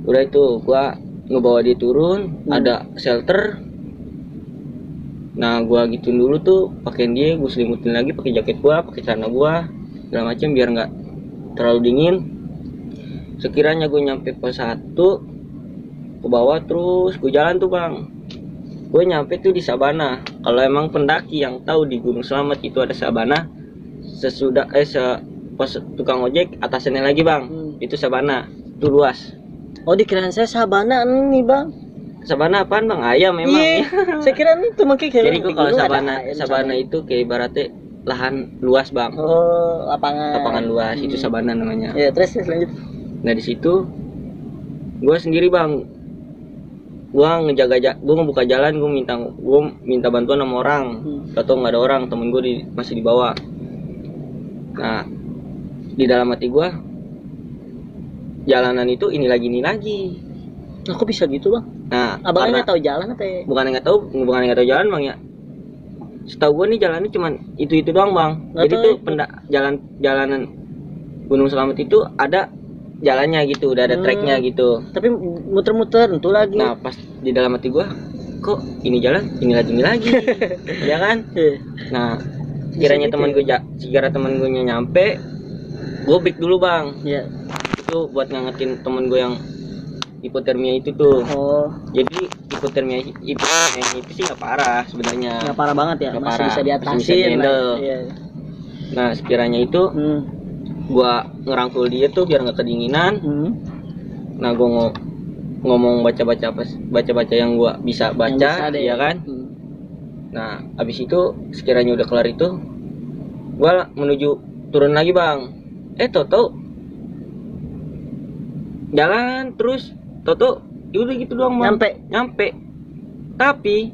Udah itu gua ngebawa dia turun, ada shelter. Nah gua gituin dulu tuh pakaian dia, gue selimutin lagi pakai jaket gua, pakai celana gua, segala macam biar nggak terlalu dingin. Sekiranya gue nyampe pos 1 ke bawah, terus gue jalan tuh bang. Gue nyampe tuh di Sabana. Kalau emang pendaki yang tahu di Gunung Slamet itu ada Sabana, sesudah pos tukang ojek atasannya lagi bang, itu Sabana, itu luas. Oh dikirain saya sabana nih bang. Sabana apaan bang? Ayam memang. Iya. Saya kira itu mungkin kayak. Jadi kalau di gunung ada sabana ayam sabana sama. itu kayak ibaratnya lahan luas bang, Oh lapangan. lapangan luas, itu sabana namanya. Ya terus lanjut. Nah di situ gue sendiri bang, gua gua ngebuka jalan, gua minta bantuan sama orang. Atau nggak ada orang, temen gua masih di bawah. Nah, di dalam hati gua, jalanan itu ini lagi. Aku bisa gitu bang. Nah, Abangnya nggak tahu jalan apa ya? bukan nggak tahu jalan bang ya. Setahu gua nih jalannya cuman itu doang bang. Nggak Jadi tahu tuh jalanan Gunung Slamet itu ada jalannya gitu, udah ada treknya gitu. Tapi muter-muter itu lagi. Nah, pas di dalam hati gua, kok ini jalan ini lagi ya kan. Nah, kiranya teman gue nyampe, gue break dulu bang. Iya. Itu buat ngangetin temen gue yang hipotermia itu tuh. Oh. Jadi hipotermia itu sih nggak parah sebenarnya. Nggak parah banget ya, Nggak masih parah, bisa diatasin. masih bisa di-handle. Iya. Nah, sekiranya itu gua ngerangkul dia tuh biar nggak kedinginan. Nah, gua ngomong baca yang gua bisa baca, ya kan. Nah, abis itu sekiranya udah kelar itu, gua menuju turun lagi bang. Toto jalan terus, Toto udah gitu doang bang. Nyampe. Tapi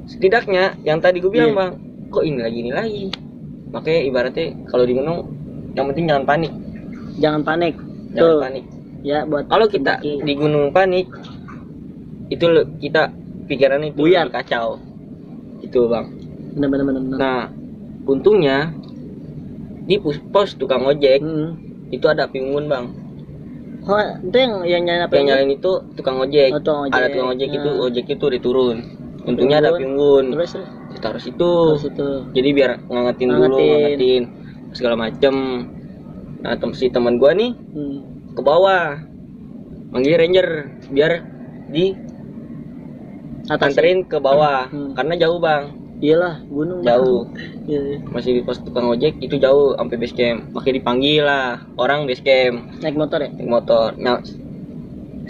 setidaknya yang tadi gue bilang bang, kok ini lagi. Makanya ibaratnya kalau di gunung, yang penting jangan panik. Jangan panik. Ya, buat kalau kita di gunung panik, itu kita pikirannya itu buyar, kacau. Itu bang. Benar. Nah, untungnya di pos tukang ojek itu ada api unggun bang. Oh, itu yang nyalain itu tukang ojek. Ada tukang ojek itu, ojek itu diturun. Untungnya ada api unggun. Terus ditaruh situ. Jadi biar ngangetin segala macem. Nah, si teman gua nih ke bawah manggil ranger biar di anterin ke bawah karena jauh bang. Iyalah, gunung jauh. Masih di pos tukang ojek itu jauh sampai base camp. Makanya dipanggil lah orang base camp. Naik motor ya? Naik motor. Nah,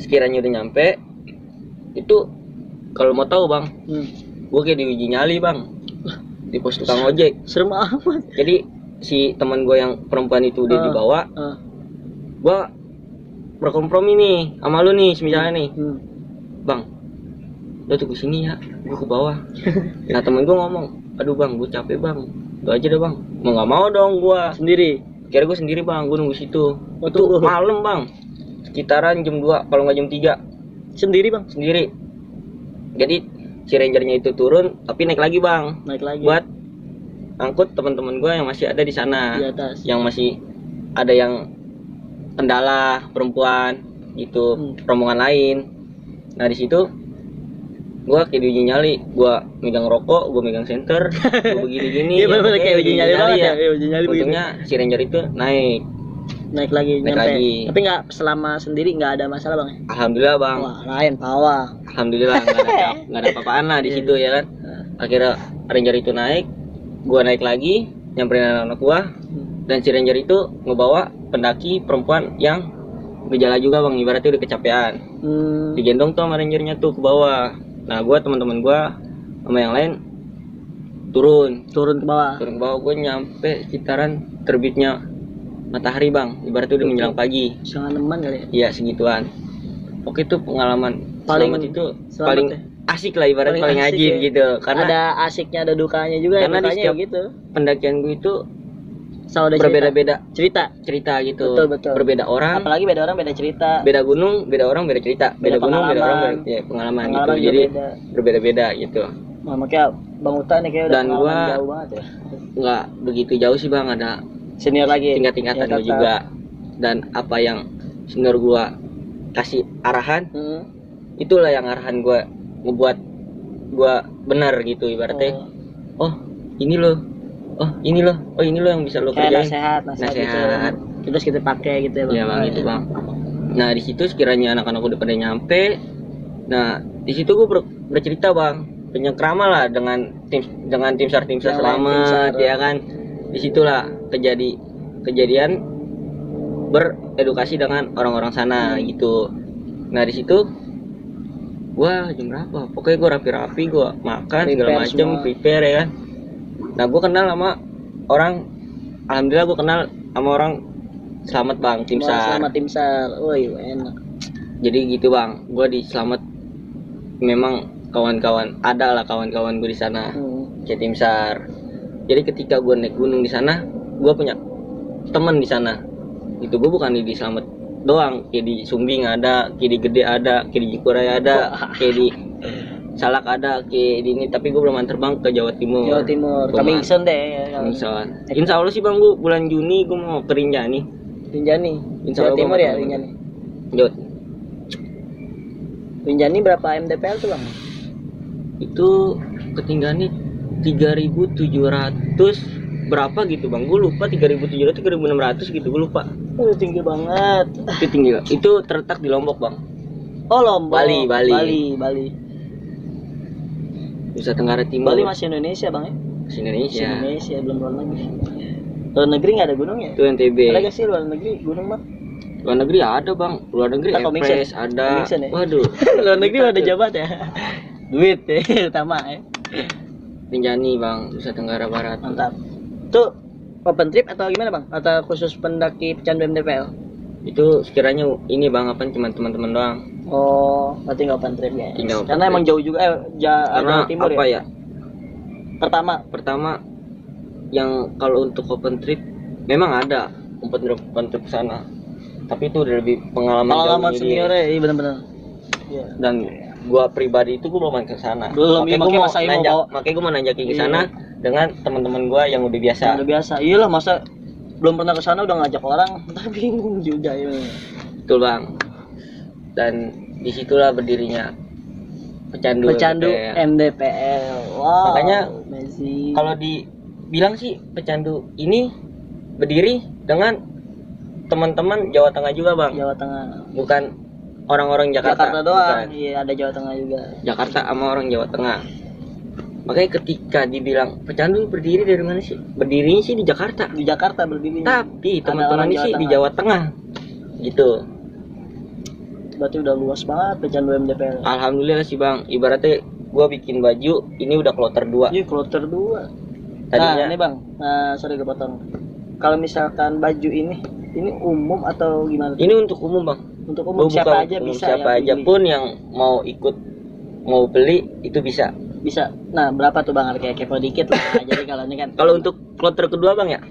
sekiranya udah nyampe itu, kalau mau tahu bang, gua kayak diuji nyali bang di pos tukang ojek. Serem amat. Jadi si teman gue yang perempuan itu udah dibawa, gua berkompromi nih sama lu nih, misalnya nih, bang, lu tunggu sini ya, gua ke bawah. Nah, temen gua ngomong, aduh bang, gua capek bang, lu aja deh bang. Mau nggak mau dong gua sendiri. Kira gua sendiri bang, gua nunggu situ. Itu malam bang, sekitaran jam 2 kalau nggak jam 3. Sendiri bang, sendiri. Jadi si rangernya itu turun, tapi naik lagi bang, buat angkut teman-teman gua yang masih ada di sana, di atas. Yang masih ada yang kendala perempuan gitu, rombongan lain. Nah, di situ gua kayak diuji nyali, gua megang rokok, gua megang senter, gua begini-gini. Iya, bener-bener kayak uji nyali banget ya. Uji nyali. Untungnya si ranger itu naik lagi. Tapi nggak selama sendiri nggak ada masalah bang. Alhamdulillah bang. Wah, lain pawang. Alhamdulillah nggak ada apa-apaan lah di situ ya kan. Akhirnya ranger itu naik, gua naik lagi, nyamperin anak gua, dan si ranger itu ngebawa pendaki perempuan yang gejala juga bang, ibaratnya udah kecapean. Digendong tuh sama rangernya tuh ke bawah. Nah, gua teman-teman gua sama yang lain turun ke bawah. Gua nyampe sekitaran terbitnya matahari bang, ibaratnya udah menjelang pagi. Setengah 6 kali ya? Iya, segituan. Oke, itu pengalaman selamat itu paling asik lah, ibarat paling ajib ya, gitu. Karena ada asiknya, ada dukanya juga. Karena di setiap gitu pendakian gue itu selalu berbeda-beda cerita gitu. Betul. Berbeda orang. Apalagi beda orang beda cerita. Beda gunung, beda orang beda cerita. Beda gunung, beda orang beda pengalaman gitu. Jadi berbeda-beda gitu. Nah, makanya Bang Uta nih kayak udah pengalaman jauh banget ya. Nggak begitu jauh sih bang, ada senior lagi, tingkat-tingkatan ya, juga. Dan apa yang senior gua kasih arahan, itulah yang arahan gua ngebuat gua benar gitu ibaratnya. Oh ini loh yang bisa lo kerjain. Nasihat gitu. Terus kita pakai gitu ya bang. Iya bang, itu bang. Nah, di situ sekiranya anak-anak udah pada nyampe, nah di situ gua bercerita bang, penyekrama lah dengan tim SAR selamat ya kan. Disitulah kejadian beredukasi dengan orang-orang sana gitu. Nah, di situ gua jam berapa? Pokoknya gua rapi-rapi, gua makan segala macem, prepare ya kan. Nah, gua kenal sama orang, alhamdulillah gua kenal sama orang selamat bang, tim SAR. Selamat tim SAR. Woi, enak. Jadi gitu bang, gua di selamat memang kawan-kawan ada lah kawan-kawan gue di sana, kayak tim SAR. Jadi ketika gue naik gunung di sana, gue punya teman di sana. Itu gue bukan di Slamet doang, kayak di Sumbing ada, kayak di Gede ada, kayak di Jikurai ada, kayak di Salak ada, kayak di ini. Tapi gue belum terbang ke Jawa Timur. Jawa Timur. Coming soon deh. Insya Allah sih bang, gue bulan Juni gue mau ke Rinjani. Rinjani. Insya Jawa Allah Timur ya Rinjani. Rinjani berapa MDPL tuh bang? Itu ketinggiannya 3.700 berapa gitu bang, gue lupa 3.700 3.600 gitu, gue lupa. Tinggi banget. Itu tinggi, itu terletak di Lombok bang. Oh Lombok. Bali. Nusa Tenggara Timur. Bali masih Indonesia bang ya? Masih Indonesia. Masih Indonesia, belum luar negeri. Luar negeri nggak ada gunung ya? Itu NTB. Ada nggak sih luar negeri gunung bang? Luar negeri ada bang, luar negeri Everest ada. Ya? Waduh. Luar negeri ada jabat ya. Duit ya utama ya. Rinjani bang, Nusa Tenggara Barat. Mantap. Tuh open trip atau gimana bang? Atau khusus pendaki pecandu MDPL? Itu sekiranya ini bang, apa cuma teman-teman doang. Oh, berarti nggak open trip ya? Karena emang jauh juga karena Jawa Timur apa ya? Pertama yang kalau untuk open trip memang ada open trip sana. Tapi itu udah lebih pengalaman senior ya, iya benar-benar. Iya. Dan gua pribadi itu gua belum ke sana. Makanya gua mau nanjakin ke sana dengan teman-teman gua yang udah biasa. Udah biasa. Iyalah, masa belum pernah ke sana udah ngajak orang, entar bingung juga ya. Betul bang. Dan disitulah berdirinya pecandu MDPL. Wow. Makanya kalau dibilang sih pecandu ini berdiri dengan teman-teman Jawa Tengah juga bang. Jawa Tengah. Bukan orang-orang Jakarta doang. Iya, ada Jawa Tengah juga. Jakarta sama orang Jawa Tengah. Makanya ketika dibilang pecandu berdiri dari mana sih? Berdirinya sih di Jakarta. Di Jakarta berdiri. Tapi teman-teman ini sih di Jawa Tengah. Gitu. Berarti udah luas banget pecandu MDPL. Alhamdulillah sih bang. Ibaratnya gua bikin baju, ini udah kloter 2. Iya, kloter 2. Tadinya, nah, ini bang, sorry kepotong. Kalau misalkan baju ini umum atau gimana? Ini untuk umum bang. Untuk umum siapa aja umum, bisa. Siapa aja pun yang mau ikut, mau beli itu bisa. Bisa. Nah, berapa tuh bang? Kayak kepo dikit lah. Jadi kalau ini kan. Kalau untuk kloter kedua bang ya,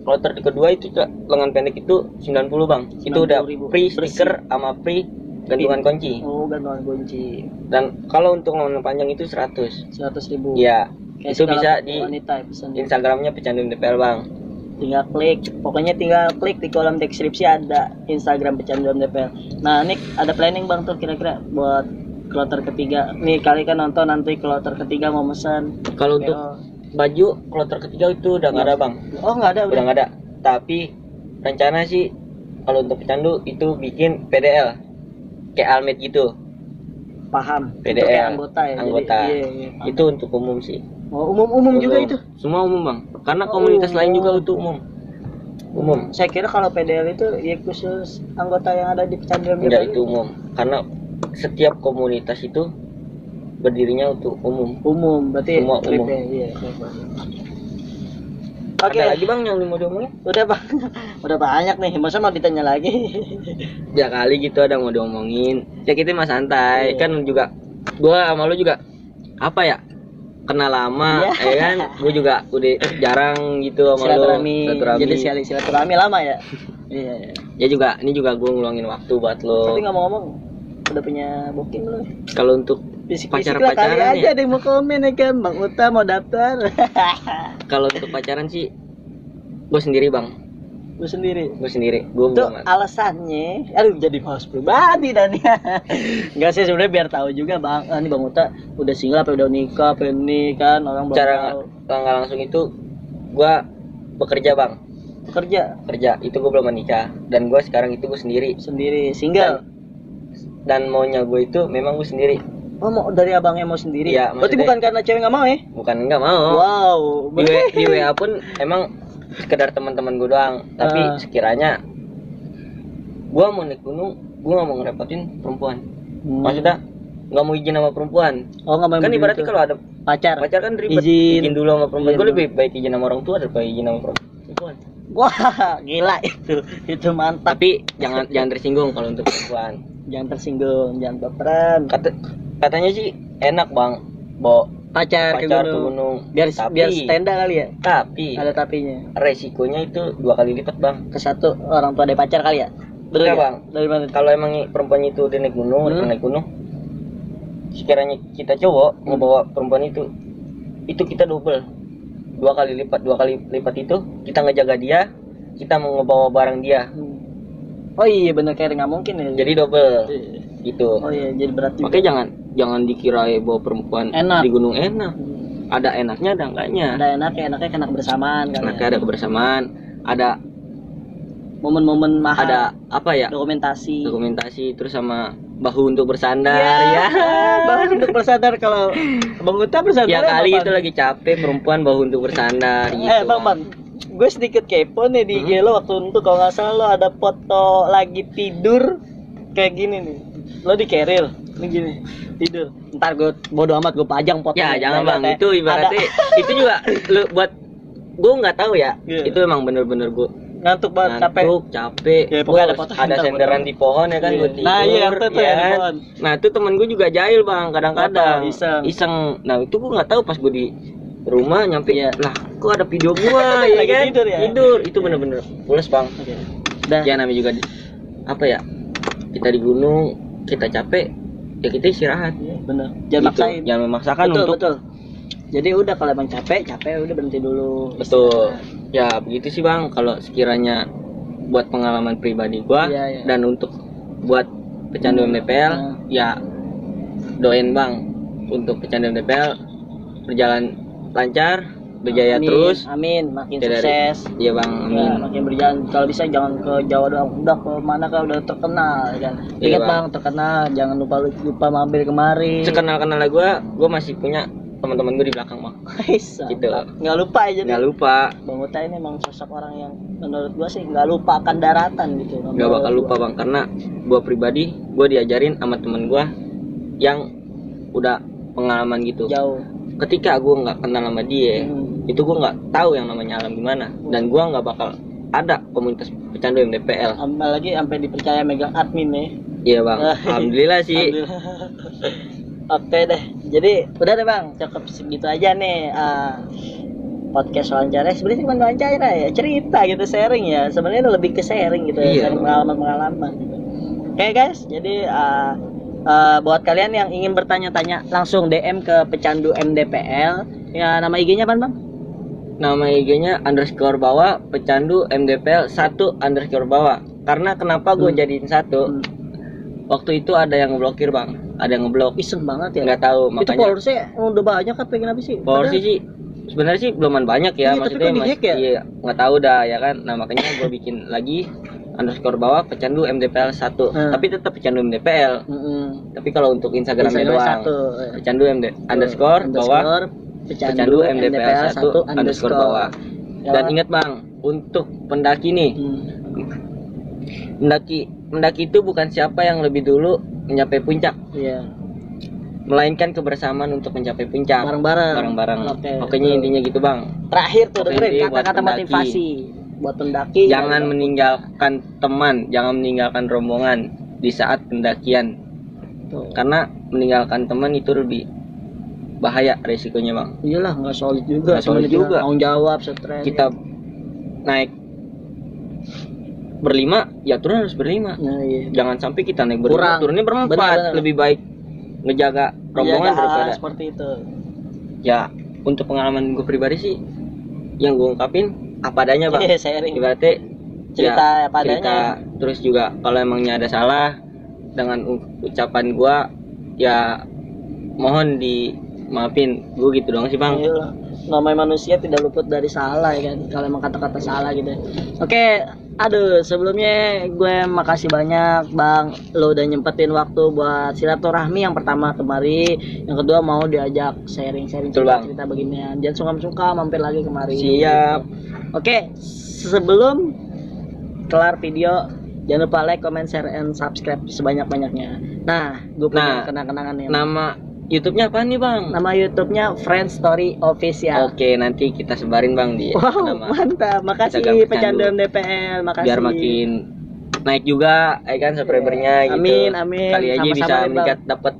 kloter kedua itu lengan pendek itu 90 bang. Itu udah free stiker sama free gantungan kunci. Oh, gantungan kunci. Dan kalau untuk lengan panjang itu 100.000. Ya. Kayak itu bisa di Instagramnya pecandu MDPL bang. Tinggal klik di kolom deskripsi ada Instagram pecandu MDPL. Nah, ini ada planning bang tuh kira-kira buat kloter ketiga. Nih kali kan nonton nanti kloter ketiga mau pesan. Kalau untuk baju kloter ketiga itu udah nggak ada bang. Oh, nggak ada. Udah nggak ada. Tapi rencana sih kalau untuk pecandu itu bikin PDL kayak Almed gitu. Paham. PDL anggota ya. Anggota. Jadi, iya, itu untuk umum sih. Oh, umum juga itu. Semua umum bang. Karena komunitas lain juga itu umum. Saya kira kalau PDL itu ya khusus anggota yang ada di pecandu MDPL. Enggak, itu umum. Karena setiap komunitas itu berdirinya untuk umum. Berarti semua umum. Iya. Oke, lagi bang yang mau diomongin? Udah bang, udah banyak nih. Masa mau ditanya lagi? Ya kali gitu ada mau diomongin. Ya kita mah santai. Kan juga gua sama lu juga apa ya? Kenal lama, ya kan? Gue juga udah jarang gitu sama silaturahmi. Jadi silaturahmi lama ya. Iya. Ya juga, ini juga gue ngeluangin waktu buat lo. Tapi ngomong-ngomong, udah punya booking belum? Kalau untuk pacaran kali aja ada yang mau komen ya kan, Bang Uta mau daftar. Kalau untuk pacaran sih, gue sendiri bang. Gue sendiri. Gue belum. Alasannya, aduh jadi bahas pribadi dan ya. Enggak sih sebenarnya biar tahu juga bang. Ini Bang Uta udah single apa udah nikah apa ini kan orang belum tahu. Cara langsung itu, gue bekerja bang. Kerja itu gue belum menikah dan gue sekarang itu gue sendiri single. Dan maunya gue itu memang gue sendiri. Oh, mau dari abangnya mau sendiri? Iya. Berarti bukan karena cewek nggak mau ya? Bukan nggak mau. Wow. Di WA pun emang sekedar teman-teman gue doang. Tapi sekiranya gue mau naik gunung, gue nggak mau ngerepotin perempuan. Maksudnya nggak mau izin sama perempuan. Oh, nggak mau. Kan ibaratnya kalau ada pacar kan ribet. Izin dulu sama perempuan. Gue lebih baik izin sama orang tua daripada izin sama perempuan. Wah, gila itu mantap. Tapi jangan tersinggung kalau untuk perempuan. Jangan tersinggung, jangan baperan. Katanya sih enak bang, bawa pacar ke pacar ke gunung. gunung. Biar Tapi- biar tenda kali ya. Tapi Ada tapinya. resikonya itu 2 kali lipat bang. Ke satu orang tua dari pacar kali ya. Betul Enggak, ya? Bang. Dari mana? Kalau emang perempuan itu udah naik gunung, Hmm. udah naik gunung, sekiranya kita cowok ngebawa perempuan itu kita double, 2 kali lipat itu kita ngejaga dia, kita mau ngebawa barang dia, Oh iya bener, kayak nggak mungkin ya. jadi double Iya. gitu. Oh iya, jadi berat juga. Makanya jangan dikira bawa perempuan Enak. di gunung enak. Ada enaknya, ada enggaknya. Ada enaknya kena bersamaan kan. Enaknya ada kebersamaan, ada Momen-momen mahal. ada apa ya? Dokumentasi. Terus sama bahu untuk bersandar Ya. ya. Bahu untuk bersandar, kalau Bang Uta bersandar. Ya kali itu lagi capek perempuan bahu untuk bersandar gitu. Bang, gue sedikit kepo nih di IG lo waktu itu, kalau nggak salah lo ada foto lagi tidur kayak gini nih. Lo di keril, ini gini tidur. Ntar gue bodo amat, gue pajang foto. Ya jangan bang, itu ibaratnya itu juga lu buat gue nggak tahu ya. Iya. Itu emang bener-bener gue ngantuk banget, capek. capek. Ya, pokoknya ada Gua foto ada ntar senderan gua di pohon ya kan, Iya. gue tidur. Nah, iya, itu tuh ya yang di kan? pohon. Nah itu temen gue juga jahil bang, kadang-kadang Apa? Iseng. Nah itu gue nggak tahu pas gue di rumah nyampe, Iya. lah kok ada video gua ya Lagi kan? tidur ya? Tidur itu bener-bener pules bang. Oke. Dah. Ya namanya juga apa ya, kita di gunung kita capek ya kita istirahat. Iya, bener. Jangan Gitu. maksain. Jangan memaksakan Betul, untuk betul. Jadi udah, kalau emang capek udah berhenti dulu. betul. Ya begitu sih bang, kalau sekiranya buat pengalaman pribadi gua Iya, iya. dan untuk buat pecandu MDPL ya doain bang untuk pecandu MDPL berjalan lancar, berjaya Amin, terus. amin, makin Tidak ada- sukses. Iya bang, amin. Ya, makin berjalan. Kalau bisa jangan ke Jawa doang, udah ke mana kan udah terkenal kan. Iya, Ingat Bang. bang, terkenal, jangan lupa mampir kemari. Sekenal-kenal gua masih punya teman-teman gue di belakang bang. Gitu. Nggak lupa aja. Nggak lupa, Bang Uta ini emang sosok orang yang menurut gua sih nggak lupa akan daratan gitu. nggak bakal lupa bang, karena gua pribadi gua diajarin sama temen gua yang udah pengalaman gitu. Jauh. Ketika gua nggak kenal sama dia, itu gua nggak tahu yang namanya alam gimana, dan gua nggak bakal ada komunitas pecandu MDPL. Apalagi sampai dipercaya megang admin ya. Iya bang, alhamdulillah sih. Oke deh, jadi udah deh bang, cukup segitu aja nih podcast wawancara. Sebenarnya cuma wawancara ya, cerita gitu, sharing ya. Sebenarnya lebih ke sharing gitu, Iya, sharing Bang. pengalaman gitu. Oke guys, jadi buat kalian yang ingin bertanya-tanya langsung DM ke Pecandu MDPL. Ya, nama IG-nya apa bang? Nama IG-nya _bawah pecandu MDPL 1_bawah. Karena kenapa gue jadiin 1? Waktu itu ada yang ngeblokir bang, ada yang ngeblok. Iseng banget ya. Nggak tahu, Itu makanya followersnya udah banyak apa kenapa sih? followersnya sih sebenarnya sih belum banyak ya, Iya, tapi maksudnya kok di-hack ya? iya, nggak tahu dah ya kan. Nah makanya gue bikin lagi _bawah pecandu MDPL 1, tapi tetap pecandu MDPL. Tapi kalau untuk Instagramnya doang, pecandu _bawah pecandu MDPL 1_bawah. Dan ingat bang, untuk pendaki nih, mendaki itu bukan siapa yang lebih dulu mencapai puncak, Iya. melainkan kebersamaan untuk mencapai puncak. Bareng-bareng. Pokoknya intinya gitu bang. Terakhir tuh Oke, dengerin buat kata-kata pendaki. motivasi buat pendaki. Jangan meninggalkan teman, jangan meninggalkan rombongan di saat pendakian. Tuh. Karena meninggalkan teman itu lebih bahaya resikonya bang. Iyalah, nggak solid juga. Nggak solid Cuman juga. Tanggung jawab, stres. Kita naik berlima, ya turun harus berlima. Nah, iya. Jangan sampai kita naik berlima, Kurang. turunnya berempat. Benar-benar. Lebih baik ngejaga rombongan Iya, hal-hal daripada. seperti itu. Ya untuk pengalaman gue pribadi sih, yang gue ungkapin apa adanya bang. Iya, sharing. Ibaratnya Cerita ya, apa adanya. cerita. Terus juga kalau emangnya ada salah dengan ucapan gue, ya mohon dimaafin. Gue gitu doang sih bang. Iyalah. Namanya manusia tidak luput dari salah ya kan. Kalau emang kata-kata salah gitu. Oke, aduh sebelumnya gue makasih banyak bang, lo udah nyempetin waktu buat silaturahmi yang pertama kemari, yang kedua mau diajak sharing-sharing Betul, Bang. cerita beginian. Jangan sungkan-sungkan mampir lagi kemari. Siap. Oke, sebelum kelar video jangan lupa like, comment, share, and subscribe sebanyak-banyaknya. Nah, gue punya Nah, kenang-kenangan nih. Nama YouTube-nya apa nih bang? Nama YouTube-nya Friends Story Official. Oke, nanti kita sebarin bang di Wow, nama. mantap. Makasih Instagram Pecandu Pecandu. MDPL, makasih. Biar makin naik juga, kan subscribernya gitu. Amin, amin. Kali aja Sama-sama bisa nih, Bang. meningkat, dapat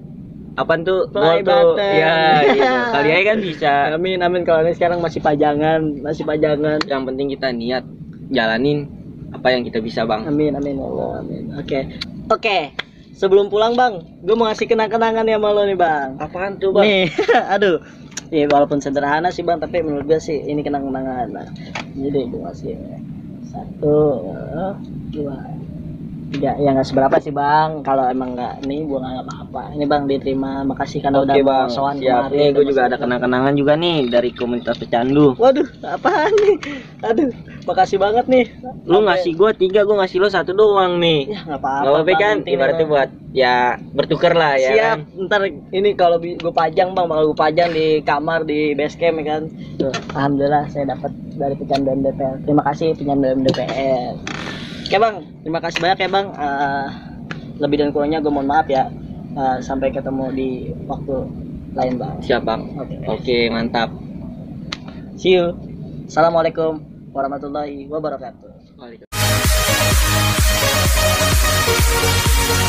apaan tuh? Fly Gol tuh. button. Ya, gitu. Kali aja kan bisa. Amin amin, kalau ini sekarang masih pajangan. Yang penting kita niat jalanin apa yang kita bisa, Bang. Amin amin ya Allah amin. Oke. Sebelum pulang bang, gue mau ngasih kenang-kenangan ya sama lo nih bang. Apaan tuh, Bang? Nih, aduh. Ya walaupun sederhana sih bang, tapi menurut gue sih ini kenang-kenangan. Nah, jadi gue ngasih 1, 2, 3. Ya nggak seberapa sih bang. Kalau emang nggak nih, gue nggak apa-apa. Ini bang diterima. Makasih karena Oke, udah Bang. sowan Siap. kemarin. Nih, gue juga Udah ada kenang-kenangan juga nih dari komunitas pecandu. Waduh, apaan nih? Aduh, makasih banget nih. Lu ngasih gua 3, gua ngasih lu 1 doang nih. Ya nggak apa-apa. Nggak apa-apa Bang. kan? Penting Ibaratnya emang. buat ya bertukar lah ya Siap, kan. ntar ini kalau gue pajang bang, bakal gue pajang di kamar di base camp ya kan. Tuh, alhamdulillah saya dapat dari pecanduan DPR. Terima kasih pecanduan DPR. Oke bang, terima kasih banyak ya bang. Lebih dan kurangnya gue mohon maaf ya. Sampai ketemu di waktu lain bang. Siap, Bang. Oke. Oke, mantap. See you. Assalamualaikum warahmatullahi wabarakatuh. Waalaikumsalam.